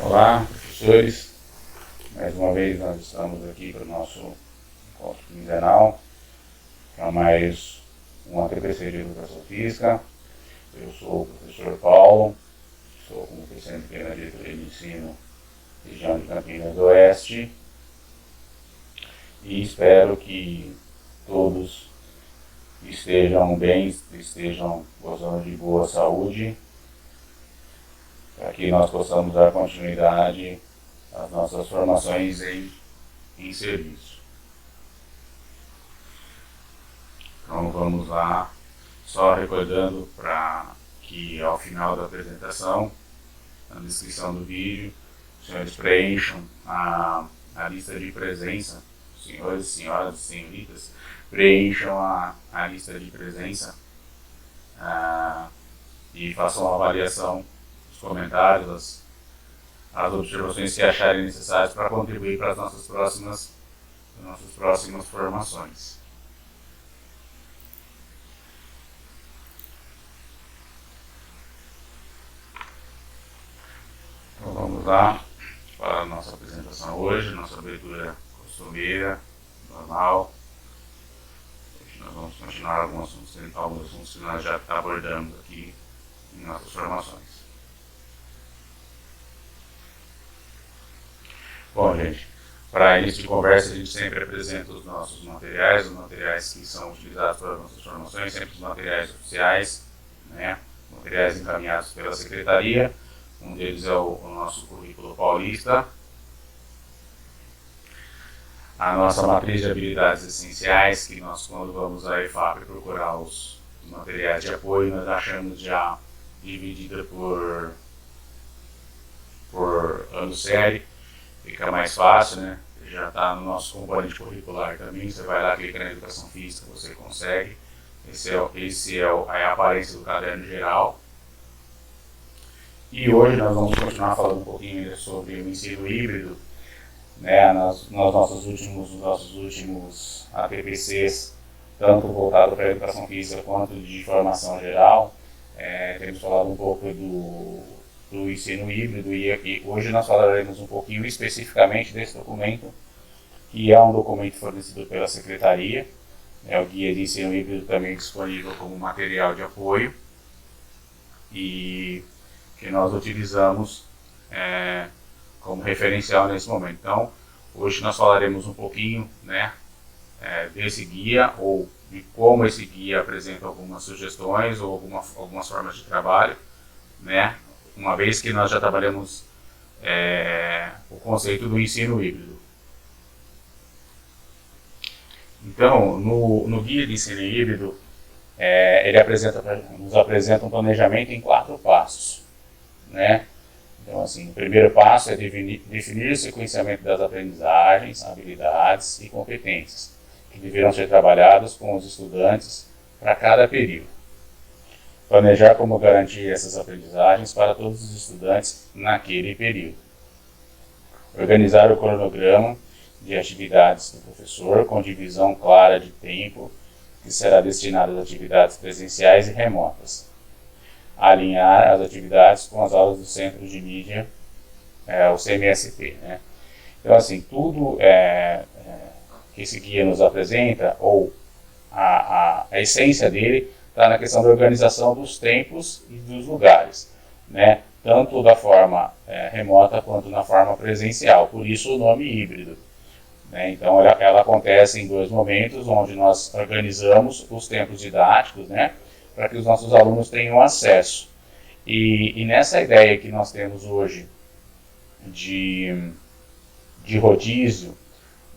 Olá, professores. Mais uma vez nós estamos aqui para o nosso encontro quinzenal, que é mais um ATPC de Educação Física. Eu sou o professor Paulo, sou como docente aqui na diretoria de ensino região de Campinas do Oeste e espero que todos estejam bem, estejam gozando de boa saúde, para que nós possamos dar continuidade às nossas formações em serviço. Então vamos lá, só recordando para que ao final da apresentação, na descrição do vídeo, os senhores preencham a lista de presença, senhores, senhoras e senhoritas, preencham a lista de presença e façam uma avaliação dos comentários, as observações que acharem necessárias para contribuir para as nossas próximas formações. Então vamos lá para a nossa apresentação hoje, nossa abertura costumeira, normal. Hoje nós vamos continuar alguns assuntos que nós já abordamos aqui em nossas formações. Bom, gente, para início de conversa a gente sempre apresenta os nossos materiais, os materiais que são utilizados para as nossas formações, sempre os materiais oficiais, né? Materiais encaminhados pela Secretaria. Um deles é o nosso currículo paulista, a nossa matriz de habilidades essenciais, que nós, quando vamos à EFAP procurar os materiais de apoio, nós achamos já dividida por ano série, fica mais fácil, né? Já está no nosso componente curricular também, você vai lá, clica na educação física, você consegue. Esse é a aparência do caderno geral. E hoje nós vamos continuar falando um pouquinho sobre o ensino híbrido, né? Nos nossos últimos ATPCs, tanto voltado para a educação física quanto de formação geral, temos falado um pouco do ensino híbrido e hoje nós falaremos um pouquinho especificamente desse documento, que é um documento fornecido pela Secretaria, o Guia de Ensino Híbrido também disponível como material de apoio e que nós utilizamos como referencial nesse momento. Então, hoje nós falaremos um pouquinho, né, desse guia, ou de como esse guia apresenta algumas sugestões ou algumas formas de trabalho, né, uma vez que nós já trabalhamos o conceito do ensino híbrido. Então, no guia de ensino híbrido, ele nos apresenta um planejamento em 4 passos, né? Então, assim, o primeiro passo é definir o sequenciamento das aprendizagens, habilidades e competências que deverão ser trabalhadas com os estudantes para cada período. Planejar como garantir essas aprendizagens para todos os estudantes naquele período. Organizar o cronograma de atividades do professor com divisão clara de tempo que será destinado às atividades presenciais e remotas. Alinhar as atividades com as aulas do Centro de Mídia, o CMST, né? Então, assim, tudo que esse guia nos apresenta, ou a essência dele, está na questão da organização dos tempos e dos lugares, né? Tanto da forma remota quanto na forma presencial, por isso o nome híbrido, né? Então, ela acontece em 2 momentos, onde nós organizamos os tempos didáticos, né, para que os nossos alunos tenham acesso. E nessa ideia que nós temos hoje de rodízio,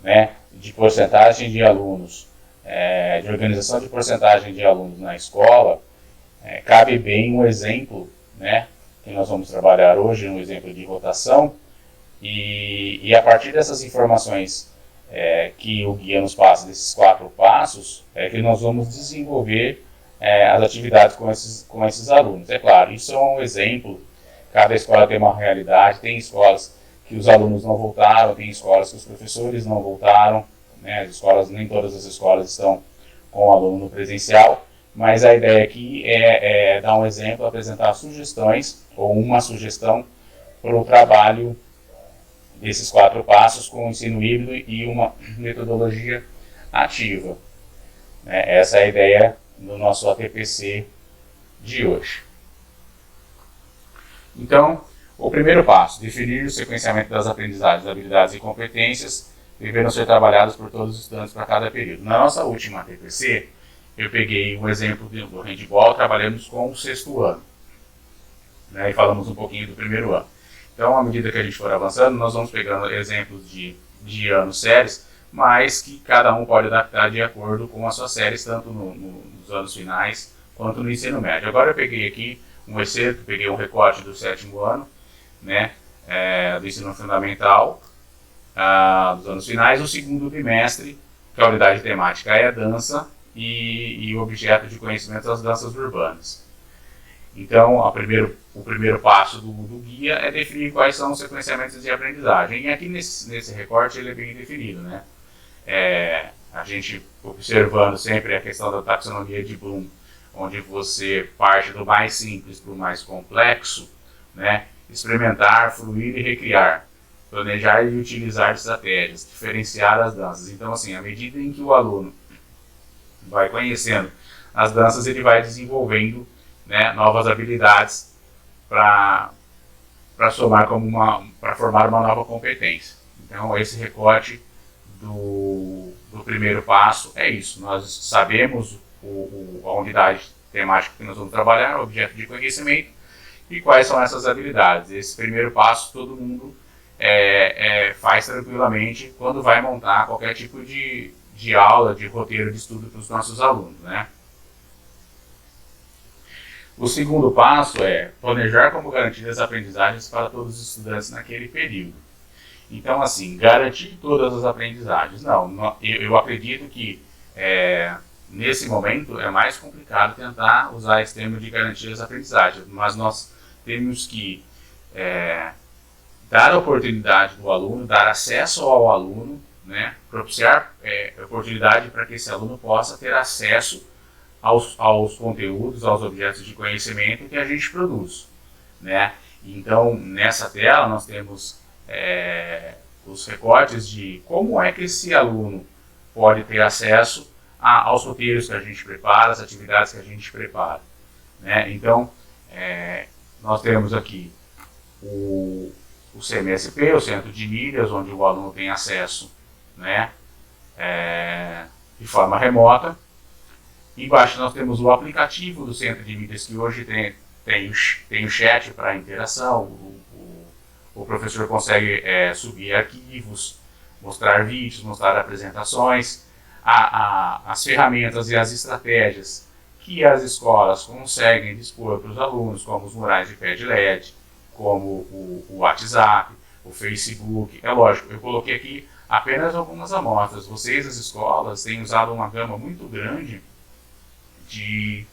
né, de porcentagem de alunos, de organização de porcentagem de alunos na escola, cabe bem um exemplo, né, que nós vamos trabalhar hoje, um exemplo de rotação, e a partir dessas informações que o guia nos passa, desses 4 passos, que nós vamos desenvolver as atividades com esses alunos. É claro, isso é um exemplo, cada escola tem uma realidade, tem escolas que os alunos não voltaram, tem escolas que os professores não voltaram, né? Nem todas as escolas estão com o aluno no presencial, mas a ideia aqui é dar um exemplo, apresentar sugestões, ou uma sugestão para o trabalho desses 4 passos com o ensino híbrido e uma metodologia ativa. Essa é a ideia do nosso ATPC de hoje. Então, o primeiro passo, definir o sequenciamento das aprendizagens, habilidades e competências, devendo ser trabalhados por todos os estudantes para cada período. Na nossa última ATPC, eu peguei um exemplo do handball, trabalhamos com o 6º ano, e falamos um pouquinho do 1º ano. Então, à medida que a gente for avançando, nós vamos pegando exemplos de anos séries, mas que cada um pode adaptar de acordo com as suas séries, tanto nos anos finais quanto no ensino médio. Agora eu peguei aqui um excerto, peguei um recorte do 7º ano, do ensino fundamental, dos anos finais, o 2º bimestre, que a unidade temática é a dança e o objeto de conhecimento das danças urbanas. Então, o primeiro passo do guia é definir quais são os sequenciamentos de aprendizagem. E aqui nesse recorte ele é bem definido, a gente observando sempre a questão da taxonomia de Bloom, onde você parte do mais simples para o mais complexo, experimentar, fluir e recriar, planejar e utilizar estratégias, diferenciar as danças. Então, assim, à medida em que o aluno vai conhecendo as danças, ele vai desenvolvendo novas habilidades para formar uma nova competência. Então, esse recorte do primeiro passo é isso. Nós sabemos a unidade temática que nós vamos trabalhar, o objeto de conhecimento e quais são essas habilidades. Esse primeiro passo todo mundo faz tranquilamente quando vai montar qualquer tipo de aula, de roteiro de estudo para os nossos alunos, O segundo passo é planejar como garantir as aprendizagens para todos os estudantes naquele período. Então, assim, garantir todas as aprendizagens. Não, eu acredito que nesse momento é mais complicado tentar usar esse termo de garantir as aprendizagens, mas nós temos que dar a oportunidade do aluno, dar acesso ao aluno, propiciar oportunidade para que esse aluno possa ter acesso aos conteúdos, aos objetos de conhecimento que a gente produz, Então, nessa tela nós temos os recortes de como é que esse aluno pode ter acesso aos roteiros que a gente prepara, as atividades que a gente prepara, Então, nós temos aqui o CMSP, o Centro de Mídias, onde o aluno tem acesso de forma remota. Embaixo nós temos o aplicativo do Centro de Mídias, que hoje tem o chat para interação, o professor consegue subir arquivos, mostrar vídeos, mostrar apresentações, as ferramentas e as estratégias que as escolas conseguem dispor para os alunos, como os murais de pé de LED, como o WhatsApp, o Facebook. É lógico, eu coloquei aqui apenas algumas amostras. Vocês, as escolas, têm usado uma gama muito grande de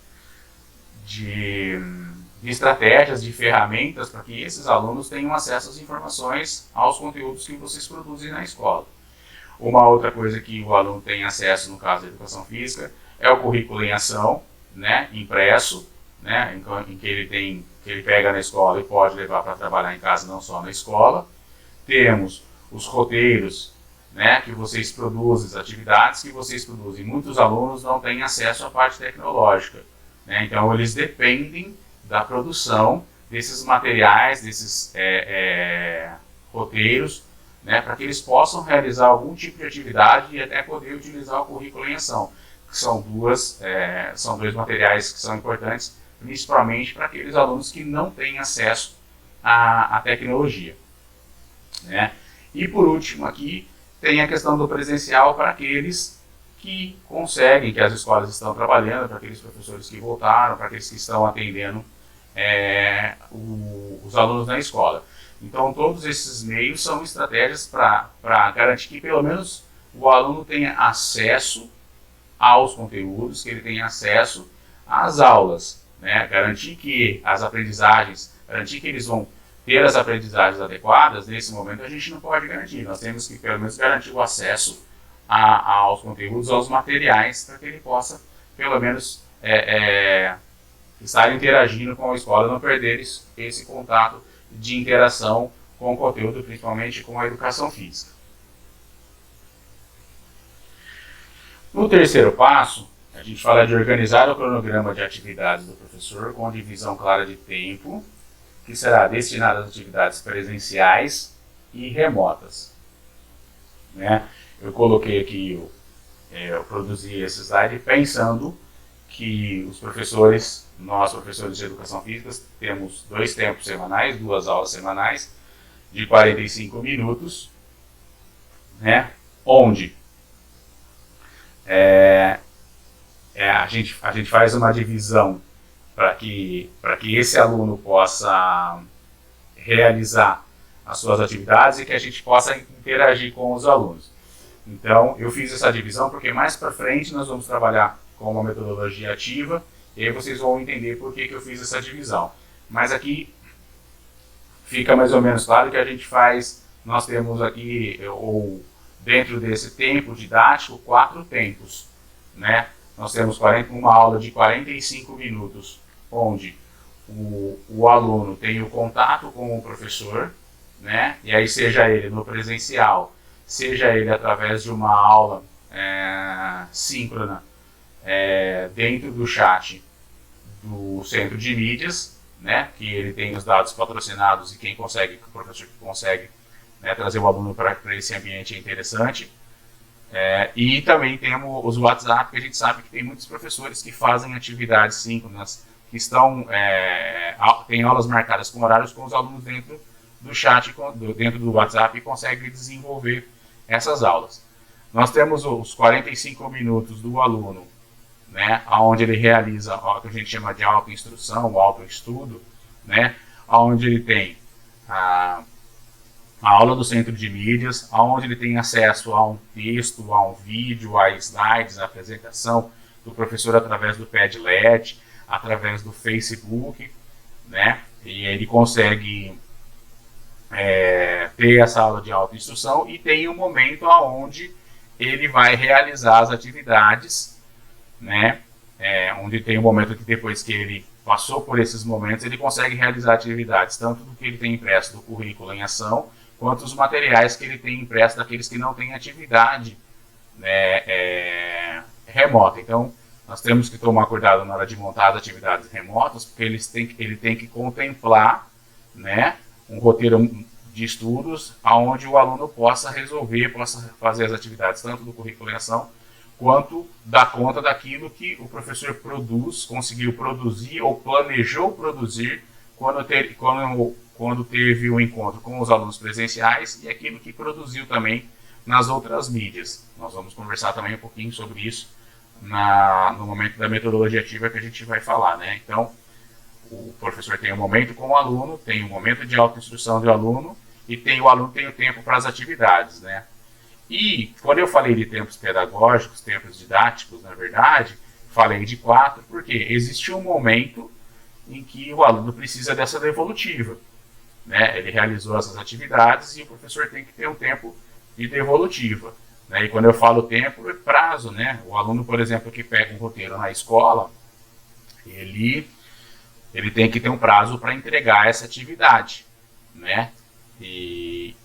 estratégias, de ferramentas para que esses alunos tenham acesso às informações, aos conteúdos que vocês produzem na escola. Uma outra coisa que o aluno tem acesso, no caso da educação física, é o currículo em ação, impresso, em que ele pega na escola e pode levar para trabalhar em casa, não só na escola. Temos os roteiros, que vocês produzem, as atividades que vocês produzem. Muitos alunos não têm acesso à parte tecnológica, então eles dependem da produção desses materiais, desses roteiros, para que eles possam realizar algum tipo de atividade e até poder utilizar o currículo em ação, que são dois materiais que são importantes, principalmente para aqueles alunos que não têm acesso à tecnologia. E por último aqui, tem a questão do presencial para aqueles que conseguem, que as escolas estão trabalhando, para aqueles professores que voltaram, para aqueles que estão atendendo os alunos na escola. Então, todos esses meios são estratégias para garantir que, pelo menos, o aluno tenha acesso aos conteúdos, que ele tenha acesso às aulas, garantir que as aprendizagens, garantir que eles vão ter as aprendizagens adequadas. Nesse momento a gente não pode garantir, nós temos que pelo menos garantir o acesso aos conteúdos, aos materiais, para que ele possa pelo menos estar interagindo com a escola, não perder esse contato de interação com o conteúdo, principalmente com a educação física. No terceiro passo, a gente fala de organizar o cronograma de atividades do professor com divisão clara de tempo, que será destinada às atividades presenciais e remotas. Né? Eu coloquei aqui, eu produzi esse slide pensando que os professores, nós professores de educação física, temos 2 tempos semanais, 2 aulas semanais, de 45 minutos, né? Onde a gente faz uma divisão para que esse aluno possa realizar as suas atividades e que a gente possa interagir com os alunos. Então, eu fiz essa divisão porque mais para frente nós vamos trabalhar com uma metodologia ativa e aí vocês vão entender por que eu fiz essa divisão. Mas aqui fica mais ou menos claro que a gente faz, nós temos aqui, ou dentro desse tempo didático, 4 tempos, né? Nós temos uma aula de 45 minutos, onde o aluno tem o contato com o professor, né? E aí seja ele no presencial, seja ele através de uma aula síncrona dentro do chat do centro de mídias, né? Que ele tem os dados patrocinados e o professor que consegue, né, trazer o aluno para esse ambiente é interessante. E também temos os WhatsApp, que a gente sabe que tem muitos professores que fazem atividades síncronas, que têm aulas marcadas com horários com os alunos dentro do chat, dentro do WhatsApp, e conseguem desenvolver essas aulas. Nós temos os 45 minutos do aluno, né, onde ele realiza o que a gente chama de autoinstrução, o autoestudo, né, onde ele tem a aula do centro de mídias, onde ele tem acesso a um texto, a um vídeo, a slides, a apresentação do professor através do Padlet, através do Facebook, né? E ele consegue ter essa aula de autoinstrução e tem um momento onde ele vai realizar as atividades, né? Onde tem um momento que depois que ele passou por esses momentos, ele consegue realizar atividades, tanto do que ele tem impresso do currículo em ação, quanto os materiais que ele tem impresso daqueles que não têm atividade, né, remota. Então, nós temos que tomar cuidado na hora de montar as atividades remotas, porque ele tem que contemplar, né, um roteiro de estudos onde o aluno possa possa fazer as atividades tanto do currículo em ação, quanto dar conta daquilo que o professor conseguiu produzir ou planejou produzir quando teve um encontro com os alunos presenciais e aquilo que produziu também nas outras mídias. Nós vamos conversar também um pouquinho sobre isso no momento da metodologia ativa que a gente vai falar, né? Então, o professor tem um momento com o aluno, tem um momento de autoinstrução do aluno e o aluno tem o tempo para as atividades, né? E quando eu falei de tempos pedagógicos, tempos didáticos, na verdade, falei de 4, porque existe um momento em que o aluno precisa dessa devolutiva, né? Ele realizou essas atividades e o professor tem que ter um tempo de devolutiva, né? E quando eu falo tempo, é prazo, né? O aluno, por exemplo, que pega um roteiro na escola, ele tem que ter um prazo para entregar essa atividade, né? E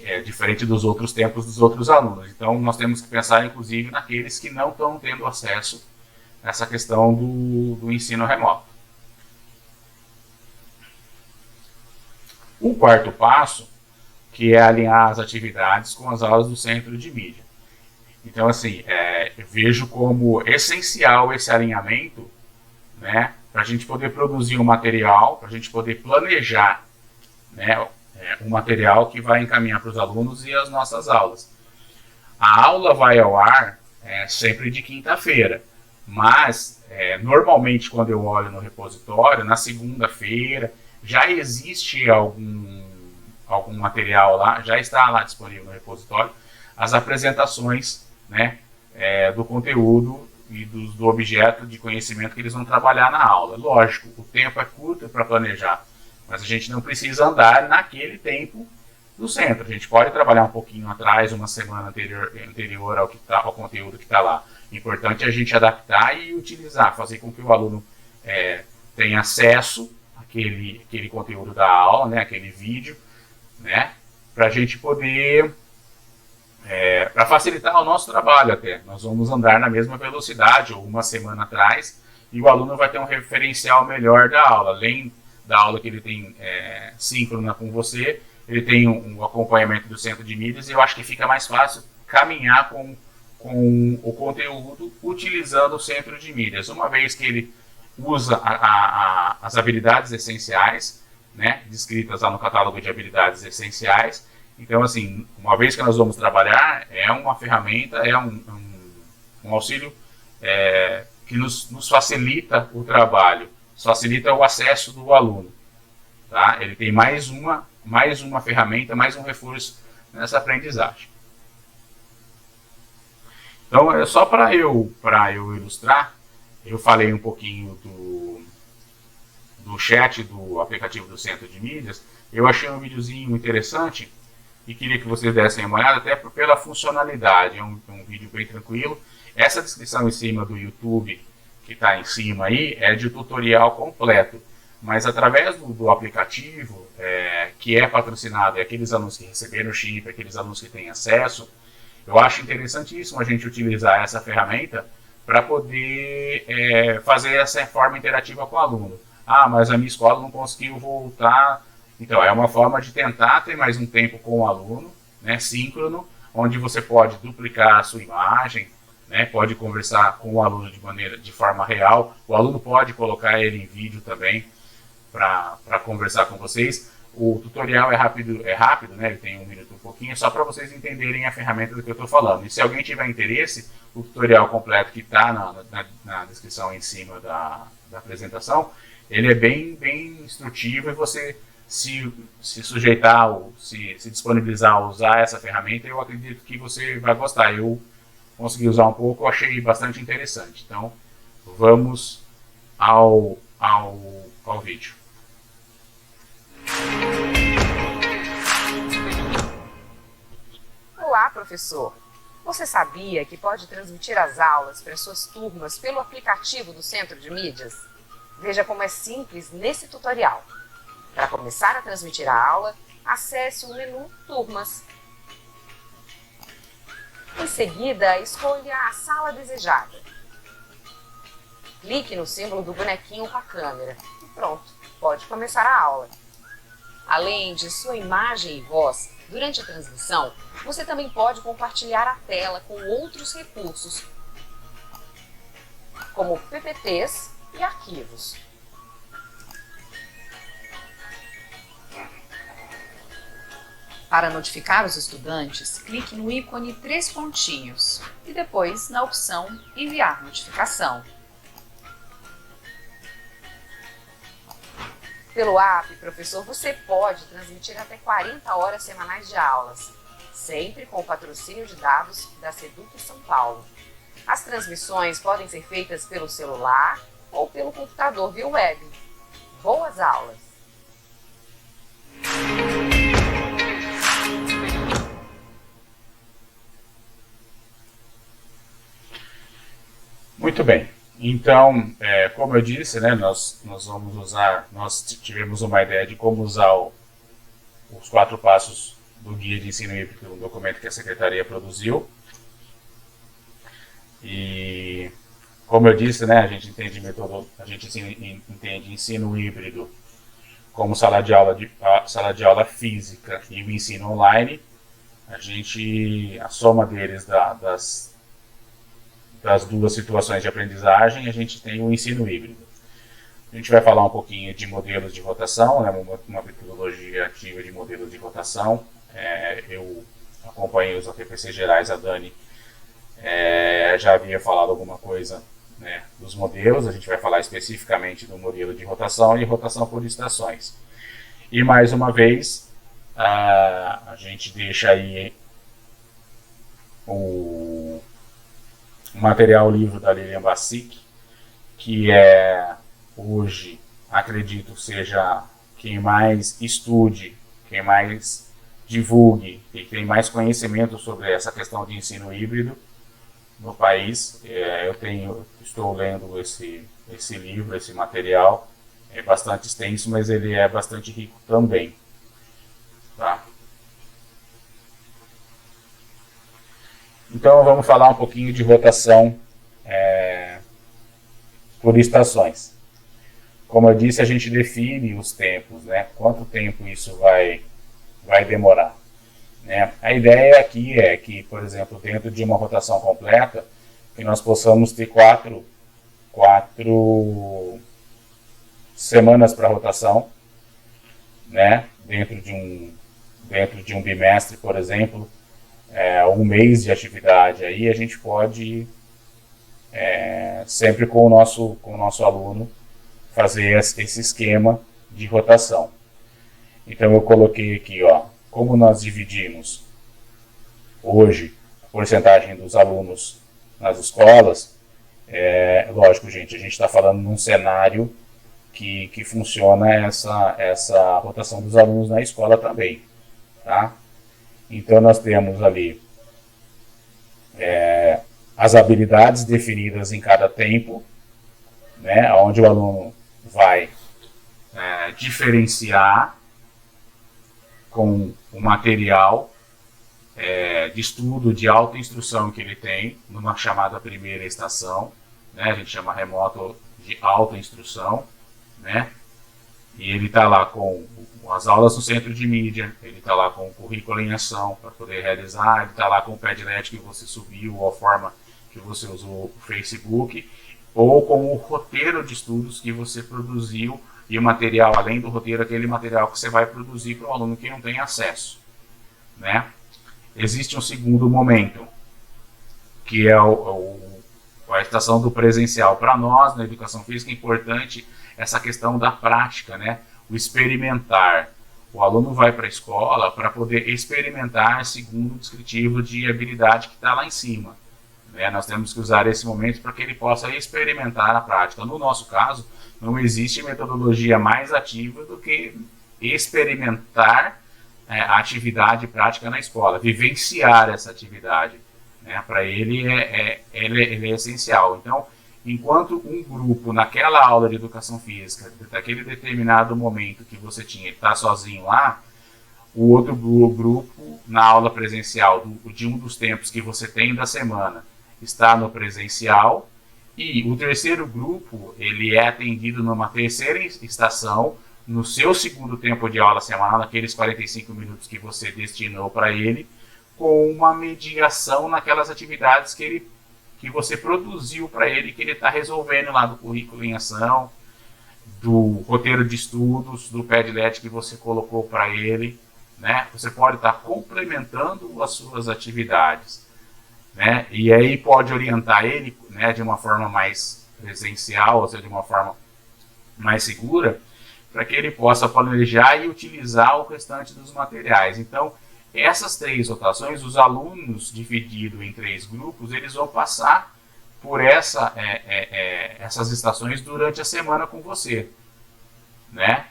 é diferente dos outros tempos dos outros alunos. Então, nós temos que pensar, inclusive, naqueles que não estão tendo acesso a essa questão do ensino remoto. O quarto passo, que é alinhar as atividades com as aulas do centro de mídia. Então, assim, eu vejo como essencial esse alinhamento, né, para a gente poder produzir um material, para a gente poder planejar, né, um material que vai encaminhar para os alunos e as nossas aulas. A aula vai ao ar sempre de quinta-feira, mas normalmente quando eu olho no repositório, na segunda-feira, já existe algum material lá, já está lá disponível no repositório, as apresentações, né, do conteúdo e do objeto de conhecimento que eles vão trabalhar na aula. Lógico, o tempo é curto para planejar, mas a gente não precisa andar naquele tempo do centro. A gente pode trabalhar um pouquinho atrás, uma semana anterior ao conteúdo que está lá. O importante é a gente adaptar e utilizar, fazer com que o aluno tenha acesso aquele conteúdo da aula, né, aquele vídeo, né, para a gente poder, para facilitar o nosso trabalho até. Nós vamos andar na mesma velocidade, ou uma semana atrás, e o aluno vai ter um referencial melhor da aula. Além da aula que ele tem síncrona com você, ele tem um acompanhamento do centro de mídias, e eu acho que fica mais fácil caminhar com o conteúdo utilizando o centro de mídias, uma vez que ele usa as habilidades essenciais, né, descritas lá no catálogo de habilidades essenciais. Então, assim, uma vez que nós vamos trabalhar, é uma ferramenta, é um auxílio que nos facilita o trabalho, facilita o acesso do aluno. Tá? Ele tem mais uma ferramenta, mais um reforço nessa aprendizagem. Então, só para eu ilustrar, eu falei um pouquinho do chat do aplicativo do Centro de Mídias. Eu achei um videozinho interessante e queria que vocês dessem uma olhada, até pela funcionalidade. É um vídeo bem tranquilo. Essa descrição em cima do YouTube, que está em cima aí, é de tutorial completo. Mas através do aplicativo, que é patrocinado, e aqueles alunos que receberam o chip, aqueles alunos que têm acesso, eu acho interessantíssimo a gente utilizar essa ferramenta para poder fazer essa forma interativa com o aluno. Ah, mas a minha escola não conseguiu voltar. Então, é uma forma de tentar ter mais um tempo com o aluno, né, síncrono, onde você pode duplicar a sua imagem, né, pode conversar com o aluno de forma real. O aluno pode colocar ele em vídeo também para conversar com vocês. O tutorial é rápido, né? Ele tem 1 minuto e um pouquinho, só para vocês entenderem a ferramenta do que eu estou falando. E se alguém tiver interesse, o tutorial completo que está na descrição em cima da apresentação, ele é bem instrutivo, e você se sujeitar, ou se disponibilizar a usar essa ferramenta, eu acredito que você vai gostar. Eu consegui usar um pouco, eu achei bastante interessante. Então, vamos ao vídeo. Olá, professor! Você sabia que pode transmitir as aulas para suas turmas pelo aplicativo do Centro de Mídias? Veja como é simples nesse tutorial. Para começar a transmitir a aula, acesse o menu Turmas. Em seguida, escolha a sala desejada. Clique no símbolo do bonequinho com a câmera e pronto, pode começar a aula. Além de sua imagem e voz, durante a transmissão, você também pode compartilhar a tela com outros recursos, como PPTs e arquivos. Para notificar os estudantes, clique no ícone 3 pontinhos e depois na opção Enviar notificação. Pelo app, professor, você pode transmitir até 40 horas semanais de aulas, sempre com o patrocínio de dados da Seduc São Paulo. As transmissões podem ser feitas pelo celular ou pelo computador via web. Boas aulas! Muito bem. Então, como eu disse, né, nós tivemos uma ideia de como usar os 4 passos do Guia de Ensino Híbrido, um documento que a Secretaria produziu. E, como eu disse, né, a gente entende ensino híbrido como sala de aula física e o ensino online. A soma deles das duas situações de aprendizagem, a gente tem o ensino híbrido. A gente vai falar um pouquinho de modelos de rotação, né, uma metodologia ativa de modelos de rotação. Eu acompanhei os APPC gerais, a Dani já havia falado alguma coisa, né, dos modelos. A gente vai falar especificamente do modelo de rotação e rotação por estações. E mais uma vez, a gente deixa aí o material livro da Lilian Bassic, que hoje, acredito, seja quem mais estude, quem mais divulgue e tem mais conhecimento sobre essa questão de ensino híbrido no país. Estou lendo esse livro, esse material. é bastante extenso, mas ele é bastante rico também. Tá? Então vamos falar um pouquinho de rotação por estações. Como eu disse, a gente define os tempos, né? Quanto tempo isso vai demorar. Né? A ideia aqui é que, por exemplo, dentro de uma rotação completa, que nós possamos ter quatro semanas para rotação, né? Dentro de um bimestre, por exemplo, um mês de atividade, aí a gente pode sempre com o nosso aluno fazer esse esquema de rotação. Então eu coloquei aqui, ó, como nós dividimos hoje a porcentagem dos alunos nas escolas. Lógico, gente, a gente está falando num cenário que funciona essa rotação dos alunos na escola também, tá? Então nós temos ali as habilidades definidas em cada tempo, né, onde o aluno vai diferenciar com o material de estudo, de autoinstrução que ele tem, numa chamada primeira estação, né, a gente chama remoto de autoinstrução, né, e ele está lá com as aulas no centro de mídia, ele está lá com o currículo em ação para poder realizar, ele está lá com o Padlet que você subiu, ou a forma que você usou o Facebook, ou com o roteiro de estudos que você produziu e o material, além do roteiro, aquele material que você vai produzir para o aluno que não tem acesso, né? Existe um segundo momento, que é a estação do presencial. Para nós, na educação física, é importante essa questão da prática, né? O experimentar. O aluno vai para a escola para poder experimentar segundo o descritivo de habilidade que está lá em cima. Nós temos que usar esse momento para que ele possa experimentar a prática. No nosso caso, não existe metodologia mais ativa do que experimentar a atividade prática na escola, vivenciar essa atividade. Para ele ele é essencial. Então, enquanto um grupo naquela aula de educação física, daquele determinado momento que você tinha, está sozinho lá, o outro grupo na aula presencial de um dos tempos que você tem da semana está no presencial, e o terceiro grupo ele é atendido numa terceira estação, no seu segundo tempo de aula semanal, naqueles 45 minutos que você destinou para ele, com uma mediação naquelas atividades que você produziu para ele, que ele está resolvendo lá do currículo em ação, do roteiro de estudos, do Padlet que você colocou para ele, né? Você pode estar complementando as suas atividades, né? E aí pode orientar ele, né, de uma forma mais presencial, ou seja, de uma forma mais segura, para que ele possa planejar e utilizar o restante dos materiais. Então, essas três rotações, os alunos divididos em três grupos, eles vão passar por essas estações durante a semana com você, né?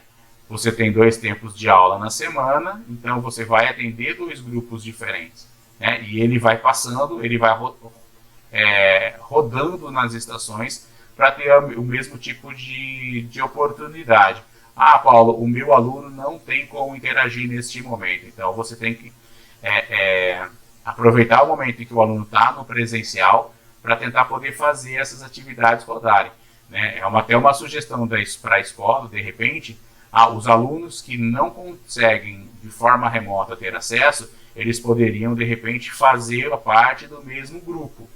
Você tem 2 tempos de aula na semana, então você vai atender 2 grupos diferentes, né? E ele vai passando, ele vai rodando nas estações para ter o mesmo tipo de oportunidade. Ah, Paulo, o meu aluno não tem como interagir neste momento. Então você tem que aproveitar o momento em que o aluno está no presencial para tentar poder fazer essas atividades rodarem, né? Até uma sugestão para a escola, de repente, os alunos que não conseguem de forma remota ter acesso, eles poderiam de repente fazer a parte do mesmo grupo,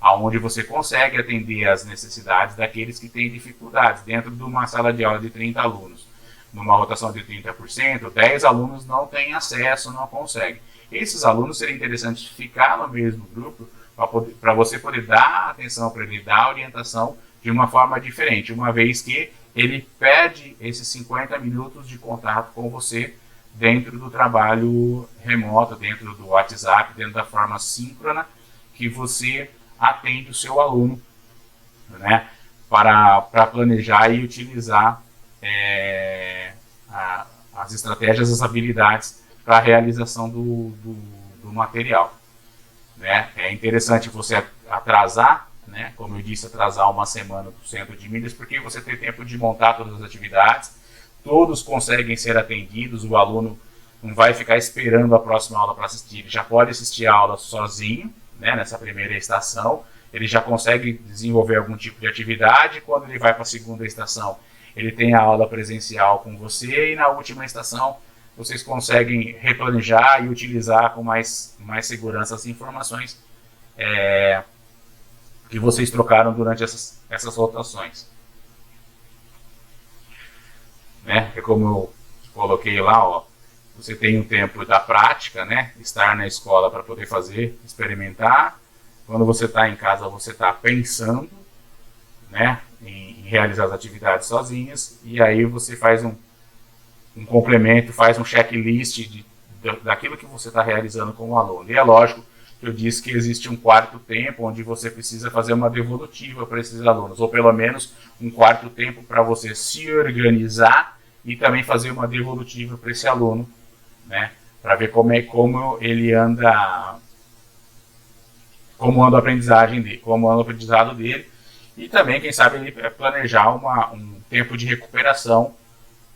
onde você consegue atender as necessidades daqueles que têm dificuldades. Dentro de uma sala de aula de 30 alunos, numa rotação de 30%, 10 alunos não têm acesso, não conseguem. Esses alunos seria interessante ficar no mesmo grupo para você poder dar atenção para ele, dar orientação de uma forma diferente, uma vez que ele perde esses 50 minutos de contato com você dentro do trabalho remoto, dentro do WhatsApp, dentro da forma síncrona que você atende o seu aluno, né, para planejar e utilizar as estratégias, as habilidades para a realização do material, né? É interessante você atrasar né? Como eu disse, atrasar uma semana para o Centro de Mídias, porque você tem tempo de montar todas as atividades, todos conseguem ser atendidos, o aluno não vai ficar esperando a próxima aula para assistir, ele já pode assistir a aula sozinho, né, nessa primeira estação, ele já consegue desenvolver algum tipo de atividade, quando ele vai para a segunda estação, ele tem a aula presencial com você, e na última estação vocês conseguem replanejar e utilizar com mais segurança as informações que vocês trocaram durante essas rotações. Né? É como eu coloquei lá, ó, você tem o tempo da prática, né? Estar na escola para poder fazer, experimentar. Quando você está em casa, você está pensando, né, em realizar as atividades sozinhas, e aí você faz um complemento, faz um checklist daquilo que você está realizando com o aluno. E é lógico que eu disse que existe um quarto tempo onde você precisa fazer uma devolutiva para esses alunos, ou pelo menos um quarto tempo para você se organizar e também fazer uma devolutiva para esse aluno, né, para ver como ele anda, como anda a aprendizagem dele, como anda o aprendizado dele, e também, quem sabe, ele planejar um tempo de recuperação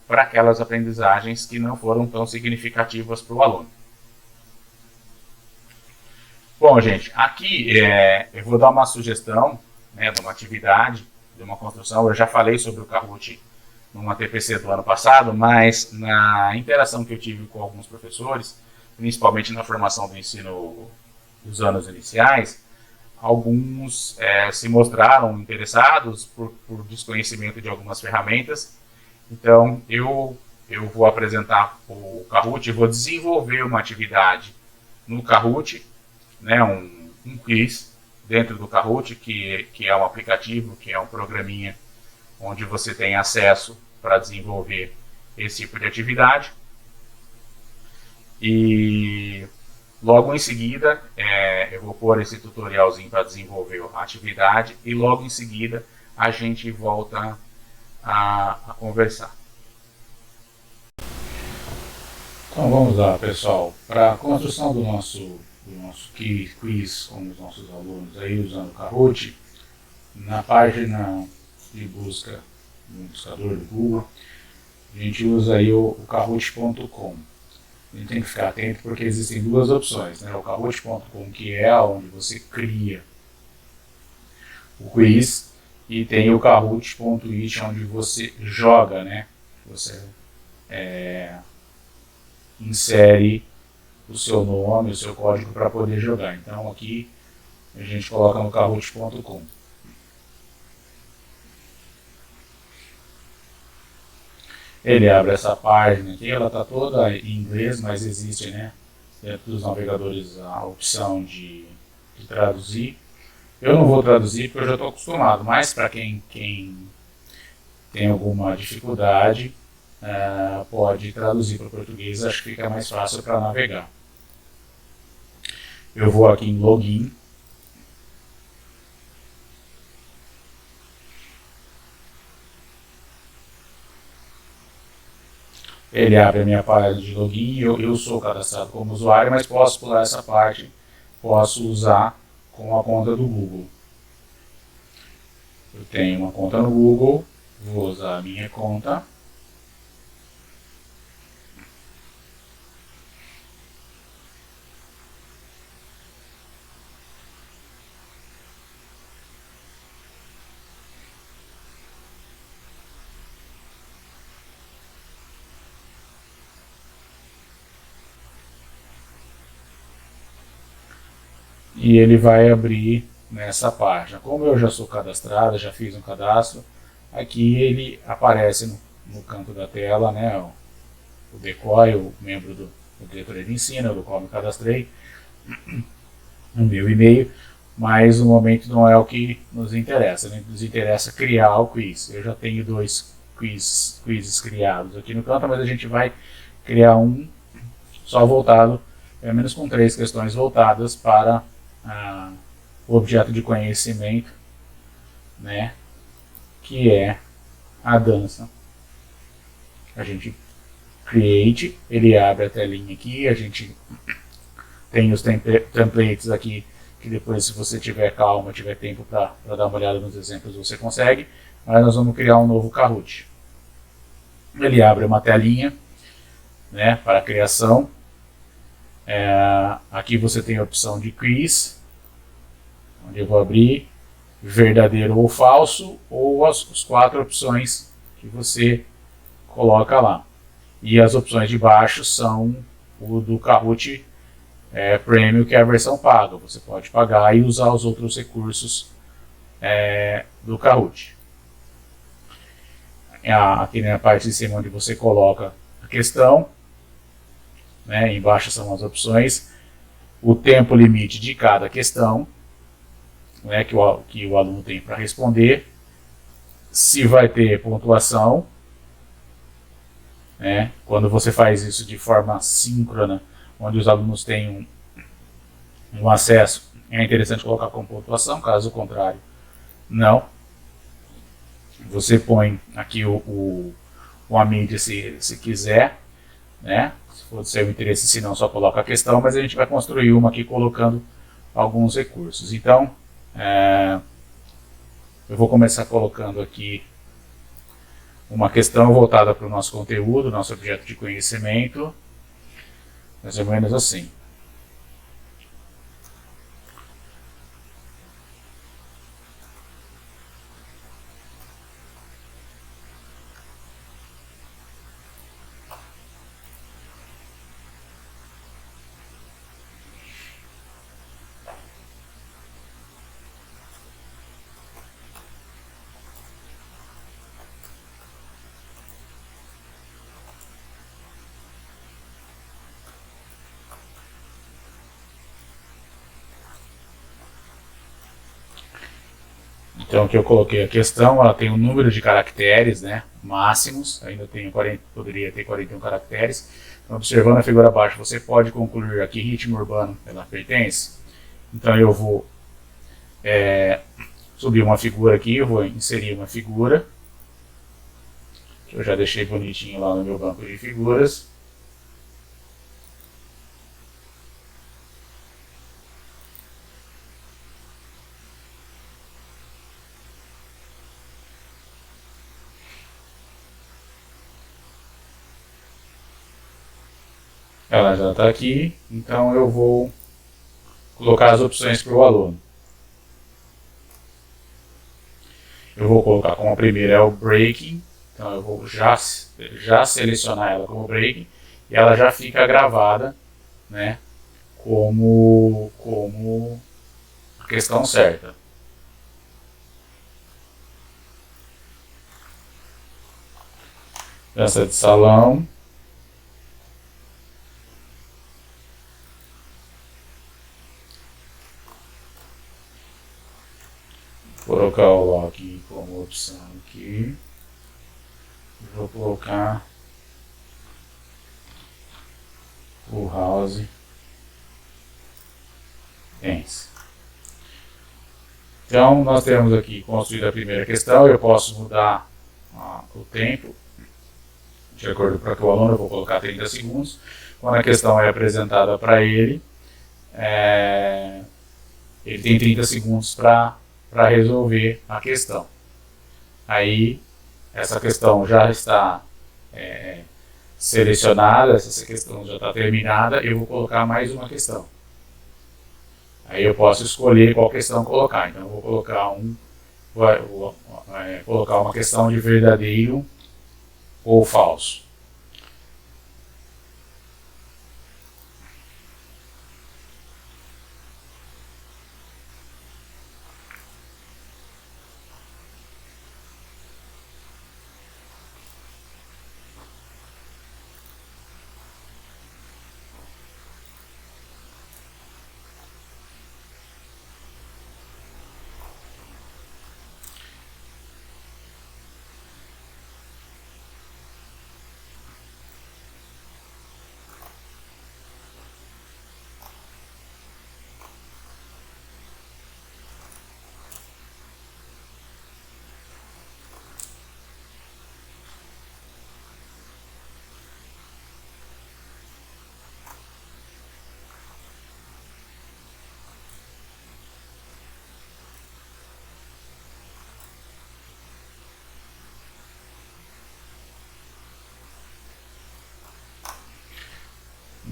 para aquelas aprendizagens que não foram tão significativas para o aluno. Bom, gente, aqui eu vou dar uma sugestão, né, de uma atividade, de uma construção. Eu já falei sobre o Kahoot numa TPC do ano passado, mas na interação que eu tive com alguns professores, principalmente na formação do ensino dos anos iniciais, alguns se mostraram interessados por desconhecimento de algumas ferramentas. Então, eu vou apresentar o Kahoot, vou desenvolver uma atividade no Kahoot, né, um quiz dentro do Kahoot, que é um aplicativo, que é um programinha onde você tem acesso para desenvolver esse tipo de atividade. E logo em seguida, eu vou pôr esse tutorialzinho para desenvolver a atividade, e logo em seguida a gente volta a conversar. Então vamos lá, pessoal, para a construção do nosso quiz com os nossos alunos aí usando o Kahoot, na página de busca no buscador do Google, a gente usa aí o kahoot.com. A gente tem que ficar atento porque existem duas opções, né? O kahoot.com, que é onde você cria o quiz, e tem o kahoot.it, onde você joga, né? Você insere o seu nome, o seu código para poder jogar. Então aqui a gente coloca no kahoot.com. Ele abre essa página aqui, ela está toda em inglês, mas existe, né, dentro dos navegadores a opção de traduzir. Eu não vou traduzir porque eu já estou acostumado, mas para quem tem alguma dificuldade, pode traduzir para o português, acho que fica mais fácil para navegar. Eu vou aqui em Login. Ele abre a minha página de login, eu sou cadastrado como usuário, mas posso pular essa parte, posso usar com a conta do Google. Eu tenho uma conta no Google, vou usar a minha conta. E ele vai abrir nessa página. Como eu já sou cadastrado, já fiz um cadastro, aqui ele aparece no canto da tela, né, o decoy, o membro do diretoria de ensino, do qual me cadastrei, o meu e-mail, mas no momento não é o que nos interessa. Nos interessa criar o quiz. Eu já tenho 2 quizzes criados aqui no canto, mas a gente vai criar um só voltado, pelo menos com 3 questões voltadas para o objeto de conhecimento, né, que é a dança. A gente create, ele abre a telinha aqui, a gente tem os templates aqui que que depois, se você tiver calma, tiver tempo para dar uma olhada nos exemplos, você consegue. Mas nós vamos criar um novo Kahoot. Ele abre uma telinha, né, para a criação. Aqui você tem a opção de quiz, onde eu vou abrir verdadeiro ou falso, ou as 4 opções que você coloca lá. E as opções de baixo são o do Kahoot Premium, que é a versão paga. Você pode pagar e usar os outros recursos do Kahoot. Aqui na parte de cima, onde você coloca a questão, né, embaixo são as opções, o tempo limite de cada questão, né, que o aluno tem para responder, se vai ter pontuação, né, quando você faz isso de forma síncrona, onde os alunos têm um acesso, é interessante colocar com pontuação, caso contrário, não. Você põe aqui a mídia se quiser, né, se for do seu interesse, se não, só coloca a questão, mas a gente vai construir uma aqui colocando alguns recursos. Então, eu vou começar colocando aqui uma questão voltada para o nosso conteúdo, nosso objeto de conhecimento, mais ou menos assim. Então aqui eu coloquei a questão, ela tem um número de caracteres, né, máximos, ainda tenho poderia ter 41 caracteres. Então, observando a figura abaixo, você pode concluir aqui ritmo urbano ela pertence. Então eu vou subir uma figura aqui, eu vou inserir uma figura, que eu já deixei bonitinho lá no meu banco de figuras. Ela já está aqui, então eu vou colocar as opções para o aluno. Eu vou colocar como a primeira é o breaking, então eu vou já selecionar ela como breaking, e ela já fica gravada, né, como a questão certa. Dança de salão. Vou colocar o log como opção aqui. Vou colocar o house dance. Então nós temos aqui construído a primeira questão. Eu posso mudar o tempo de acordo com o aluno. Eu vou colocar 30 segundos. Quando a questão é apresentada para ele, ele tem 30 segundos para resolver a questão. Aí, essa questão já está selecionada, essa questão já está terminada, eu vou colocar mais uma questão. Aí eu posso escolher qual questão colocar. Então, eu vou colocar uma questão de verdadeiro ou falso.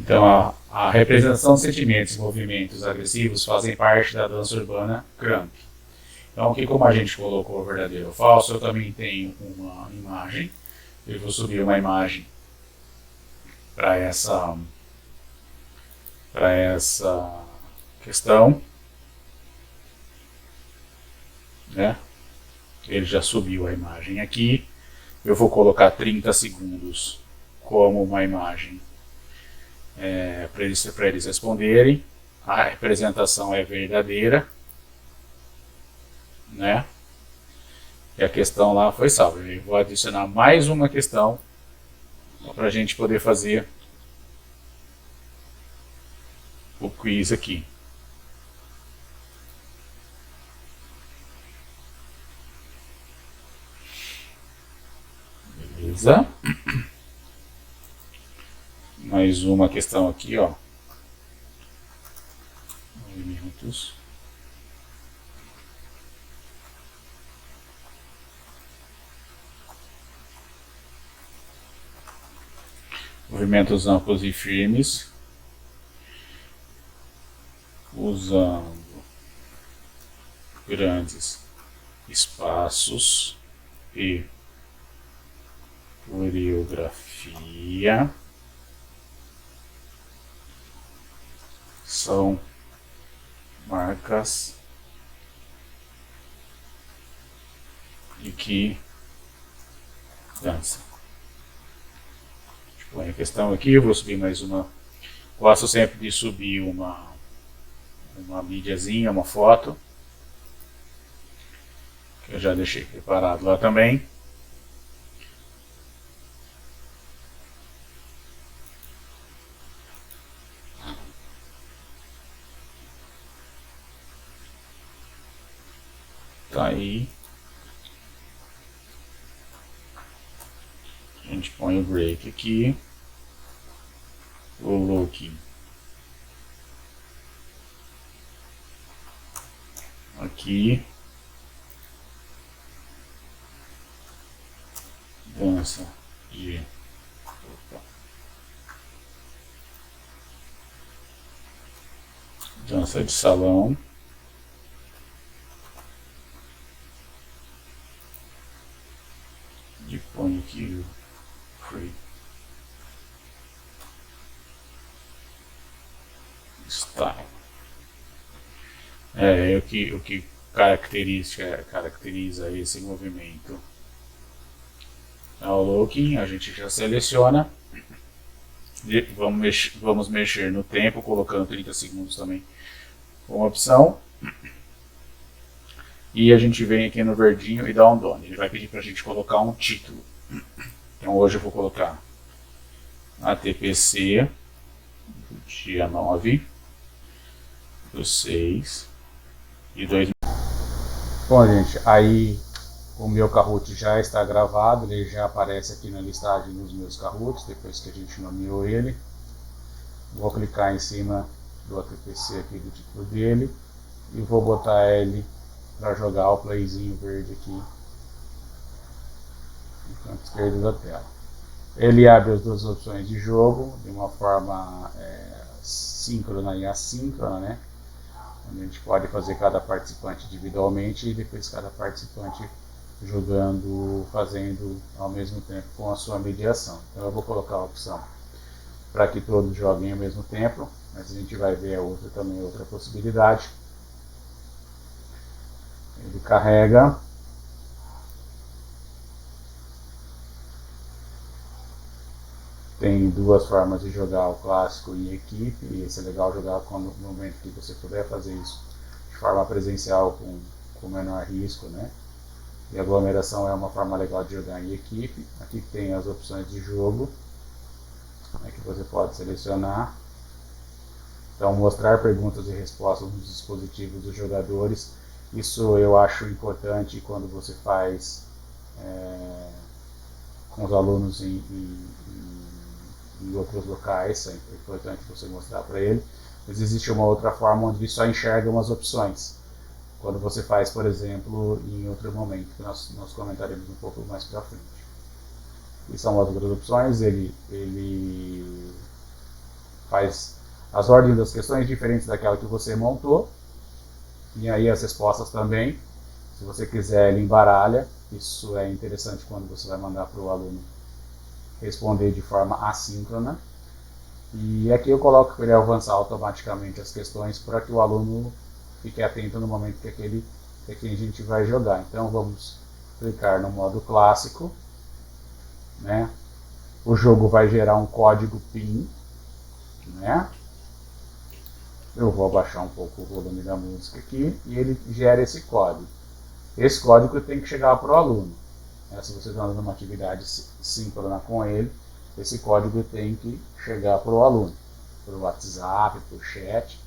Então, a representação de sentimentos e movimentos agressivos fazem parte da dança urbana Krump. Então, aqui como a gente colocou verdadeiro ou falso, eu também tenho uma imagem. Eu vou subir uma imagem para essa questão, né? Ele já subiu a imagem aqui. Eu vou colocar 30 segundos como uma imagem para eles responderem. A representação é verdadeira, né? E a questão lá foi salva. Eu vou adicionar mais uma questão para a gente poder fazer o quiz aqui. Beleza? Mais uma questão aqui, ó. Movimentos. Movimentos amplos e firmes, usando grandes espaços e coreografia, são marcas de que dança. Põe a questão aqui, eu vou subir mais uma. Gosto sempre de subir uma mídiazinha, uma foto, que eu já deixei preparado lá também. Tá aí. A gente põe o break aqui, o look aqui, dança de dança de salão, e põe aqui o free style. O que caracteriza esse movimento é o looking. A gente já seleciona. Vamos mexer no tempo, colocando 30 segundos também como opção. E a gente vem aqui no verdinho e dá um done. Ele vai pedir para a gente colocar um título. Então hoje eu vou colocar ATPC do dia 9/6/2000. Bom, gente, aí o meu Kahoot já está gravado, ele já aparece aqui na listagem dos meus Kahoots, depois que a gente nomeou ele. Vou clicar em cima do ATPC aqui do título dele e vou botar ele para jogar o playzinho verde aqui no canto esquerdo da tela. Ele abre as duas opções de jogo de uma forma síncrona e assíncrona, né? Onde a gente pode fazer cada participante individualmente e depois cada participante jogando, fazendo ao mesmo tempo com a sua mediação. Então eu vou colocar a opção para que todos joguem ao mesmo tempo, mas a gente vai ver outra possibilidade. Ele carrega. Tem duas formas de jogar o clássico em equipe, e esse é legal jogar no momento que você puder fazer isso de forma presencial com menor risco, né? E aglomeração é uma forma legal de jogar em equipe. Aqui tem as opções de jogo, né, que você pode selecionar. Então, mostrar perguntas e respostas nos dispositivos dos jogadores. Isso eu acho importante quando você faz com os alunos em outros locais. É importante você mostrar para ele. Mas existe uma outra forma onde ele só enxerga umas opções. Quando você faz, por exemplo, em outro momento, que nós comentaremos um pouco mais para frente. E são as outras opções. Ele faz as ordens das questões diferentes daquela que você montou, e aí as respostas também. Se você quiser, ele embaralha. Isso é interessante quando você vai mandar para o aluno responder de forma assíncrona. E aqui eu coloco para ele avançar automaticamente as questões para que o aluno fique atento no momento que a gente vai jogar. Então vamos clicar no modo clássico, né? O jogo vai gerar um código PIN, né? Eu vou abaixar um pouco o volume da música aqui e ele gera esse código. Esse código tem que chegar para o aluno. Se você está dando uma atividade síncrona com ele, esse código tem que chegar para o aluno, para o WhatsApp, para o chat.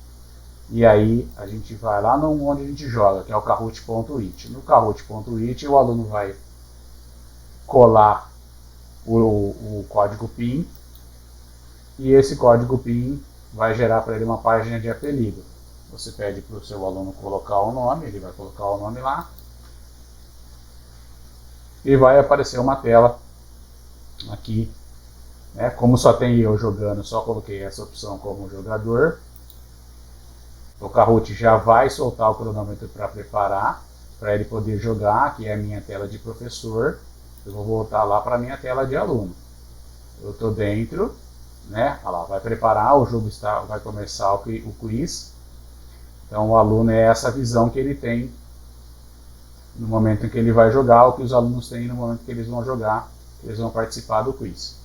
E aí a gente vai lá onde a gente joga, que é o Kahoot.it. No Kahoot.it o aluno vai colar o código PIN e esse código PIN vai gerar para ele uma página de apelido. Você pede para o seu aluno colocar o nome, ele vai colocar o nome lá e vai aparecer uma tela aqui, né? Como só tem eu jogando, só coloquei essa opção como jogador. O Kahoot já vai soltar o cronômetro para preparar, para ele poder jogar, que é a minha tela de professor. Eu vou voltar lá para a minha tela de aluno. Eu estou dentro, né? Olha lá, vai preparar, o jogo vai começar o quiz. Então o aluno é essa visão que ele tem no momento em que ele vai jogar, o que os alunos têm no momento que eles vão jogar, eles vão participar do quiz.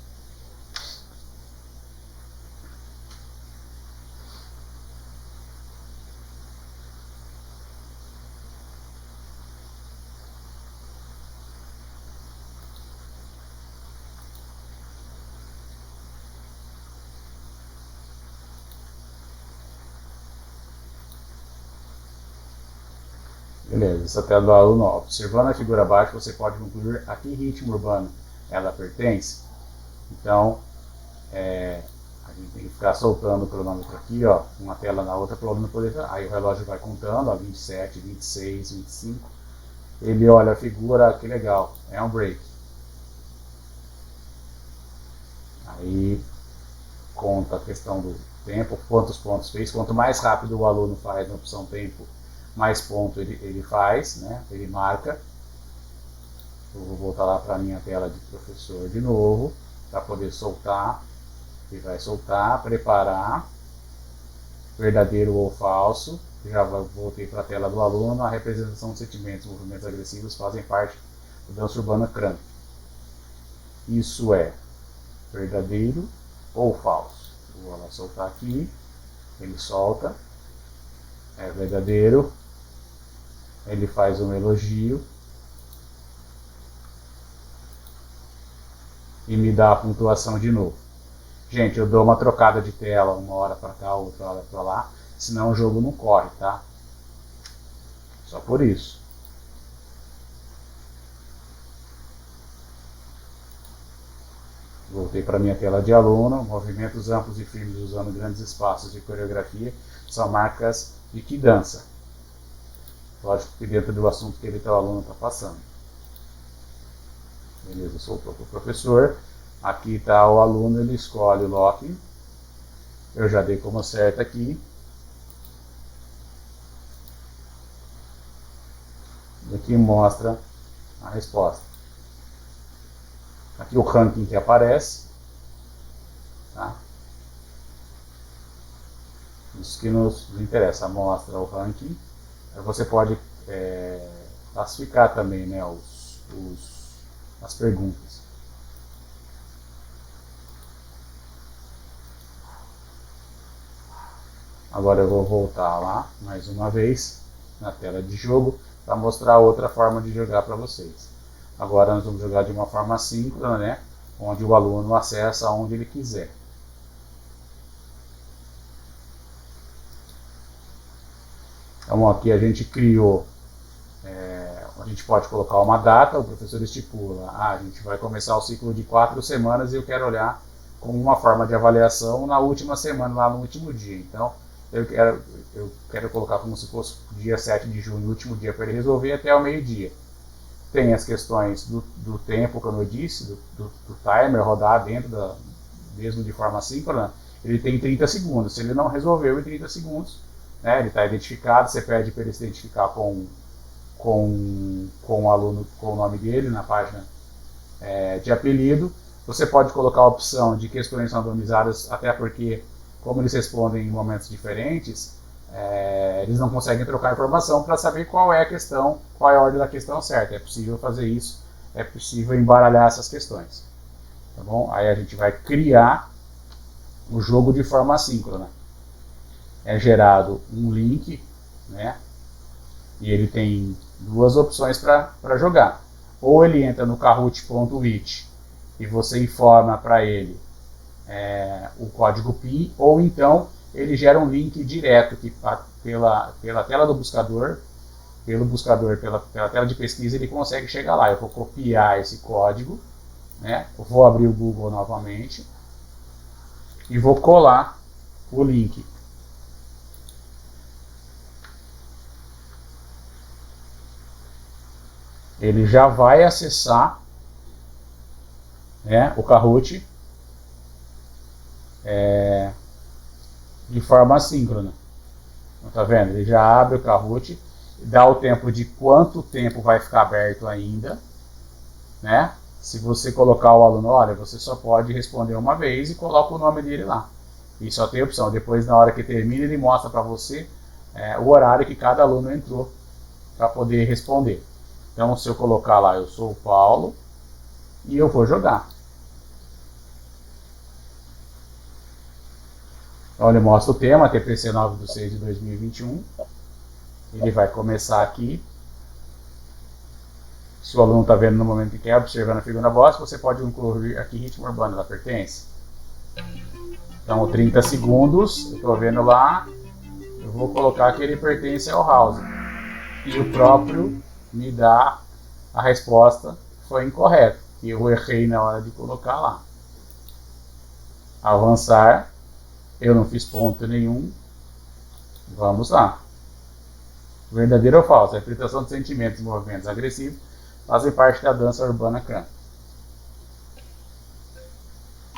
Beleza, essa tela do aluno, ó, observando a figura abaixo, você pode concluir a que ritmo urbano ela pertence. Então, a gente tem que ficar soltando o cronômetro aqui, ó, uma tela na outra para o aluno poder. Aí o relógio vai contando, ó, 27, 26, 25. Ele olha a figura, que legal, é um break. Aí conta a questão do tempo, quantos pontos fez. Quanto mais rápido o aluno faz na opção tempo, mais ponto ele faz, né? Ele marca. Eu vou voltar lá para a minha tela de professor de novo, para poder soltar. Ele vai soltar, preparar, verdadeiro ou falso. Já voltei para a tela do aluno. A representação de sentimentos, movimentos agressivos fazem parte do dança urbana crânio. Isso é verdadeiro ou falso. Vou lá soltar aqui. Ele solta. É verdadeiro. Ele faz um elogio e me dá a pontuação de novo. Gente, eu dou uma trocada de tela, uma hora para cá, outra hora para lá, senão o jogo não corre, tá? Só por isso. Voltei para minha tela de aluno. Movimentos amplos e firmes usando grandes espaços de coreografia são marcas de que dança. Lógico que dentro do assunto que o aluno está passando. Beleza, soltou para o professor. Aqui está o aluno, ele escolhe o lock. Eu já dei como certo aqui. E aqui mostra a resposta. Aqui o ranking que aparece. Tá? Isso que nos interessa, mostra o ranking. Você pode classificar também, né, as perguntas. Agora eu vou voltar lá mais uma vez na tela de jogo para mostrar outra forma de jogar para vocês. Agora nós vamos jogar de uma forma síncrona, né, onde o aluno acessa onde ele quiser. Então aqui a gente criou, a gente pode colocar uma data, o professor estipula, a gente vai começar o ciclo de 4 semanas e eu quero olhar como uma forma de avaliação na última semana, lá no último dia. Então eu quero colocar como se fosse dia 7 de junho, o último dia para ele resolver até o meio-dia. Tem as questões do tempo, como eu disse, do timer rodar dentro mesmo de forma síncrona, ele tem 30 segundos. Se ele não resolveu em 30 segundos, né, ele está identificado, você pede para ele se identificar com o aluno, com o nome dele na página de apelido. Você pode colocar a opção de questões randomizadas, até porque, como eles respondem em momentos diferentes, eles não conseguem trocar informação para saber qual é a questão, qual é a ordem da questão certa. É possível fazer isso, é possível embaralhar essas questões. Tá bom? Aí a gente vai criar o jogo de forma assíncrona. É gerado um link, né? E ele tem duas opções para jogar. Ou ele entra no kahoot.it e você informa para ele o código PIN, ou então ele gera um link direto que, pela tela do buscador, pela tela de pesquisa, ele consegue chegar lá. Eu vou copiar esse código, né? Eu vou abrir o Google novamente e vou colar o link. Ele já vai acessar, né, o Kahoot de forma assíncrona. Tá vendo? Ele já abre o Kahoot, dá o tempo de quanto tempo vai ficar aberto ainda, né? Se você colocar o aluno, olha, você só pode responder uma vez e coloca o nome dele lá. E só tem opção. Depois, na hora que termina, ele mostra para você o horário que cada aluno entrou para poder responder. Então, se eu colocar lá, eu sou o Paulo e eu vou jogar. Então, ele mostra o tema, TPC 9/6/2021. Ele vai começar aqui. Se o aluno está vendo no momento em que observando a figura da voz, você pode incluir aqui ritmo urbano, ela pertence. Então, 30 segundos, eu estou vendo lá, eu vou colocar que ele pertence ao house. E o próprio me dá a resposta, foi incorreto, que eu errei na hora de colocar lá. Avançar, eu não fiz ponto nenhum, vamos lá. Verdadeiro ou falso? A interpretação de sentimentos e movimentos agressivos fazem parte da dança urbana Kran.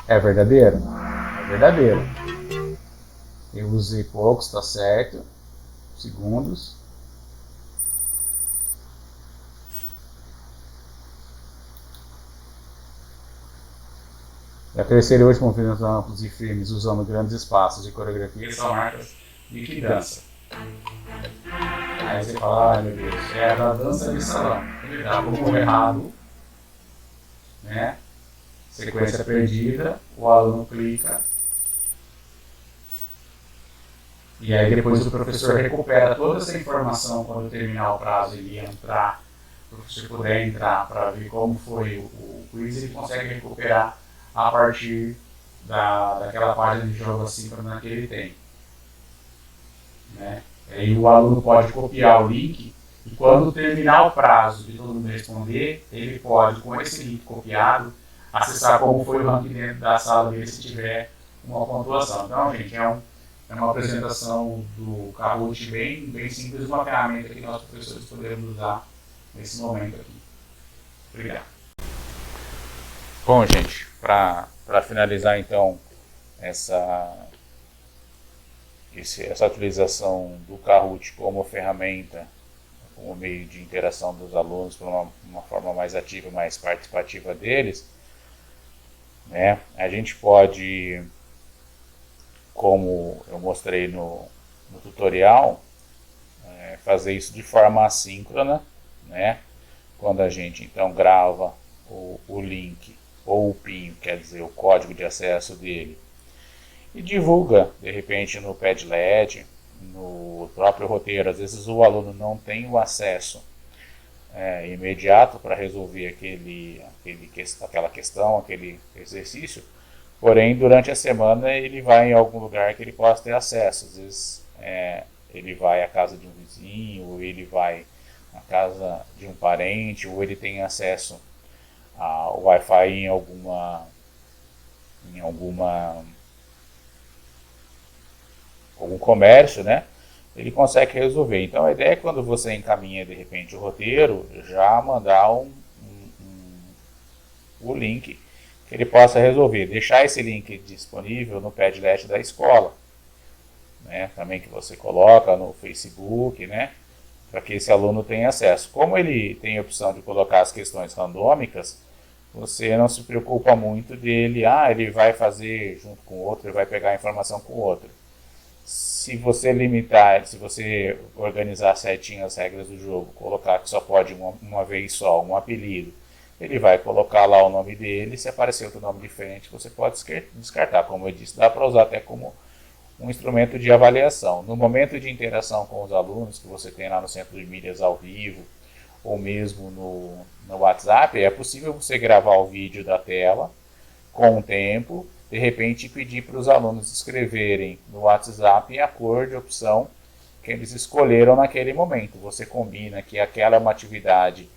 É verdadeiro? É verdadeiro. Eu usei poucos, está certo. Segundos. A terceira e última movimentos amplos e firmes usando grandes espaços e coreografias são marcas de que dança? Aí você fala, ai meu Deus, é da dança de salão. Ele dá como errado, né? Sequência perdida, o aluno clica. E aí depois o professor recupera toda essa informação quando terminar o prazo e entrar, se o professor puder entrar para ver como foi o quiz, ele consegue recuperar a partir daquela página de jogo assíncrona que ele tem. Né? Aí o aluno pode copiar o link e quando terminar o prazo de todo mundo responder, ele pode, com esse link copiado, acessar como foi o ranking dentro da sala dele se tiver uma pontuação. Então, gente, é uma apresentação do Kahoot bem simples, uma ferramenta que nós professores podemos usar nesse momento aqui. Obrigado. Bom, gente, para finalizar então essa utilização do Kahoot como ferramenta, como meio de interação dos alunos para uma forma mais ativa, mais participativa deles, né? A gente pode, como eu mostrei no tutorial, fazer isso de forma assíncrona, né? Quando a gente então grava o link ou o PIN, quer dizer, o código de acesso dele, e divulga, de repente, no Padlet, no próprio roteiro. Às vezes o aluno não tem o acesso imediato para resolver aquela questão, aquele exercício, porém, durante a semana ele vai em algum lugar que ele possa ter acesso. Às vezes ele vai à casa de um vizinho, ou ele vai à casa de um parente, ou ele tem acesso ao Wi-Fi em algum comércio, né? Ele consegue resolver. Então a ideia é quando você encaminha de repente o roteiro, já mandar o link que ele possa resolver. Deixar esse link disponível no Padlet da escola, né? Também que você coloca no Facebook, né? Para que esse aluno tenha acesso. Como ele tem a opção de colocar as questões randômicas, você não se preocupa muito dele, ele vai fazer junto com o outro, ele vai pegar a informação com o outro. Se você limitar, se você organizar certinho as regras do jogo, colocar que só pode uma vez só, um apelido, ele vai colocar lá o nome dele, se aparecer outro nome diferente, você pode descartar. Como eu disse, dá para usar até como um instrumento de avaliação. No momento de interação com os alunos, que você tem lá no Centro de Mídias ao vivo, ou mesmo no WhatsApp, é possível você gravar o vídeo da tela com o tempo, de repente pedir para os alunos escreverem no WhatsApp a cor de opção que eles escolheram naquele momento. Você combina que aquela é uma atividade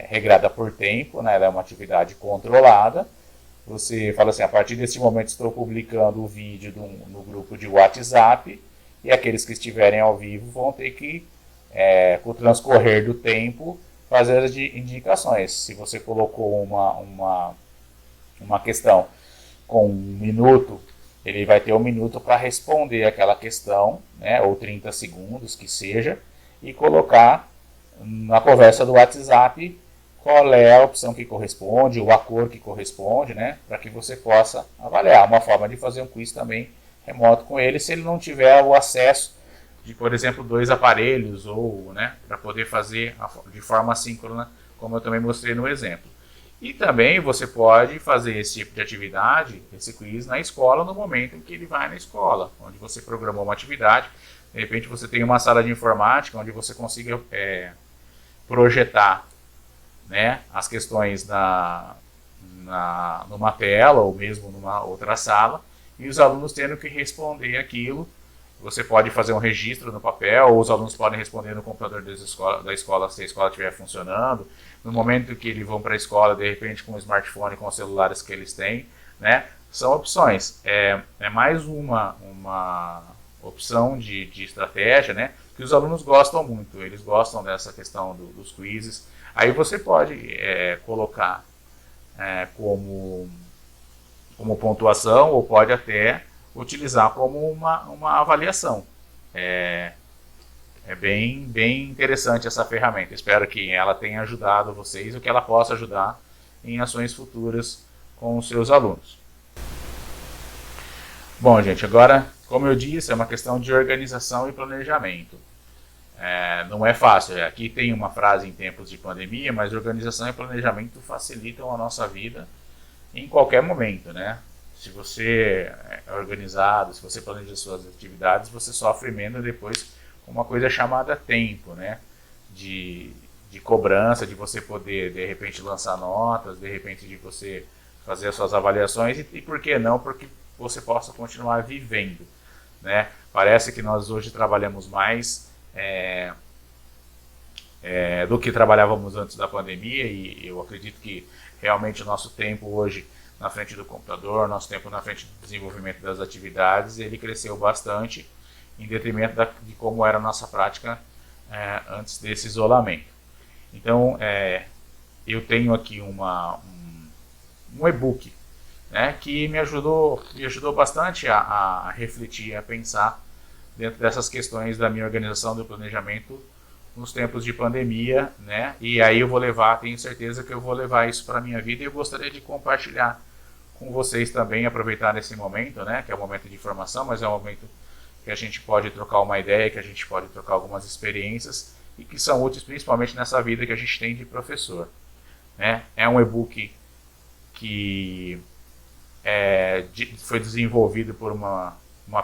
regrada por tempo, né? Ela é uma atividade controlada. Você fala assim, a partir desse momento estou publicando o vídeo no grupo de WhatsApp, e aqueles que estiverem ao vivo vão ter que, com o transcorrer do tempo, fazer as indicações. Se você colocou uma questão com 1 minuto, ele vai ter 1 minuto para responder aquela questão, né, ou 30 segundos, que seja, e colocar na conversa do WhatsApp qual é a opção que corresponde, ou a cor que corresponde, né, para que você possa avaliar. Uma forma de fazer um quiz também remoto com ele, se ele não tiver o acesso de, por exemplo, 2 aparelhos, ou, né, para poder fazer de forma assíncrona, como eu também mostrei no exemplo. E também você pode fazer esse tipo de atividade, esse quiz, na escola, no momento em que ele vai na escola, onde você programou uma atividade. De repente você tem uma sala de informática onde você consiga projetar, né, as questões numa tela, ou mesmo numa outra sala, e os alunos tendo que responder aquilo. Você pode fazer um registro no papel, ou os alunos podem responder no computador da escola, se a escola estiver funcionando. No momento que eles vão para a escola, de repente com o smartphone, com os celulares que eles têm, né? São opções. É mais uma opção de estratégia, né? Que os alunos gostam muito. Eles gostam dessa questão dos quizzes. Aí você pode colocar como pontuação, ou pode até utilizar como uma avaliação. É bem interessante essa ferramenta. Espero que ela tenha ajudado vocês, ou que ela possa ajudar em ações futuras com os seus alunos. Bom, gente, agora, como eu disse, é uma questão de organização e planejamento. Não é fácil. Aqui tem uma frase em tempos de pandemia, mas organização e planejamento facilitam a nossa vida em qualquer momento, né? Se você é organizado, se você planeja suas atividades, você sofre menos depois com uma coisa chamada tempo, né? De cobrança, de você poder, de repente, lançar notas, de repente, de você fazer as suas avaliações, e por que não? Porque você possa continuar vivendo, né? Parece que nós hoje trabalhamos mais do que trabalhávamos antes da pandemia, e eu acredito que realmente o nosso tempo hoje na frente do computador, nosso tempo na frente do desenvolvimento das atividades, ele cresceu bastante, em detrimento de como era a nossa prática antes desse isolamento. Então, eu tenho aqui um e-book, né, que me ajudou bastante a refletir, a pensar dentro dessas questões da minha organização, do planejamento nos tempos de pandemia, né? E aí eu vou tenho certeza que eu vou levar isso para a minha vida, e eu gostaria de compartilhar com vocês também, aproveitar esse momento, né, que é um momento de informação, mas é um momento que a gente pode trocar uma ideia, que a gente pode trocar algumas experiências, e que são úteis principalmente nessa vida que a gente tem de professor, né? É um e-book que foi desenvolvido por uma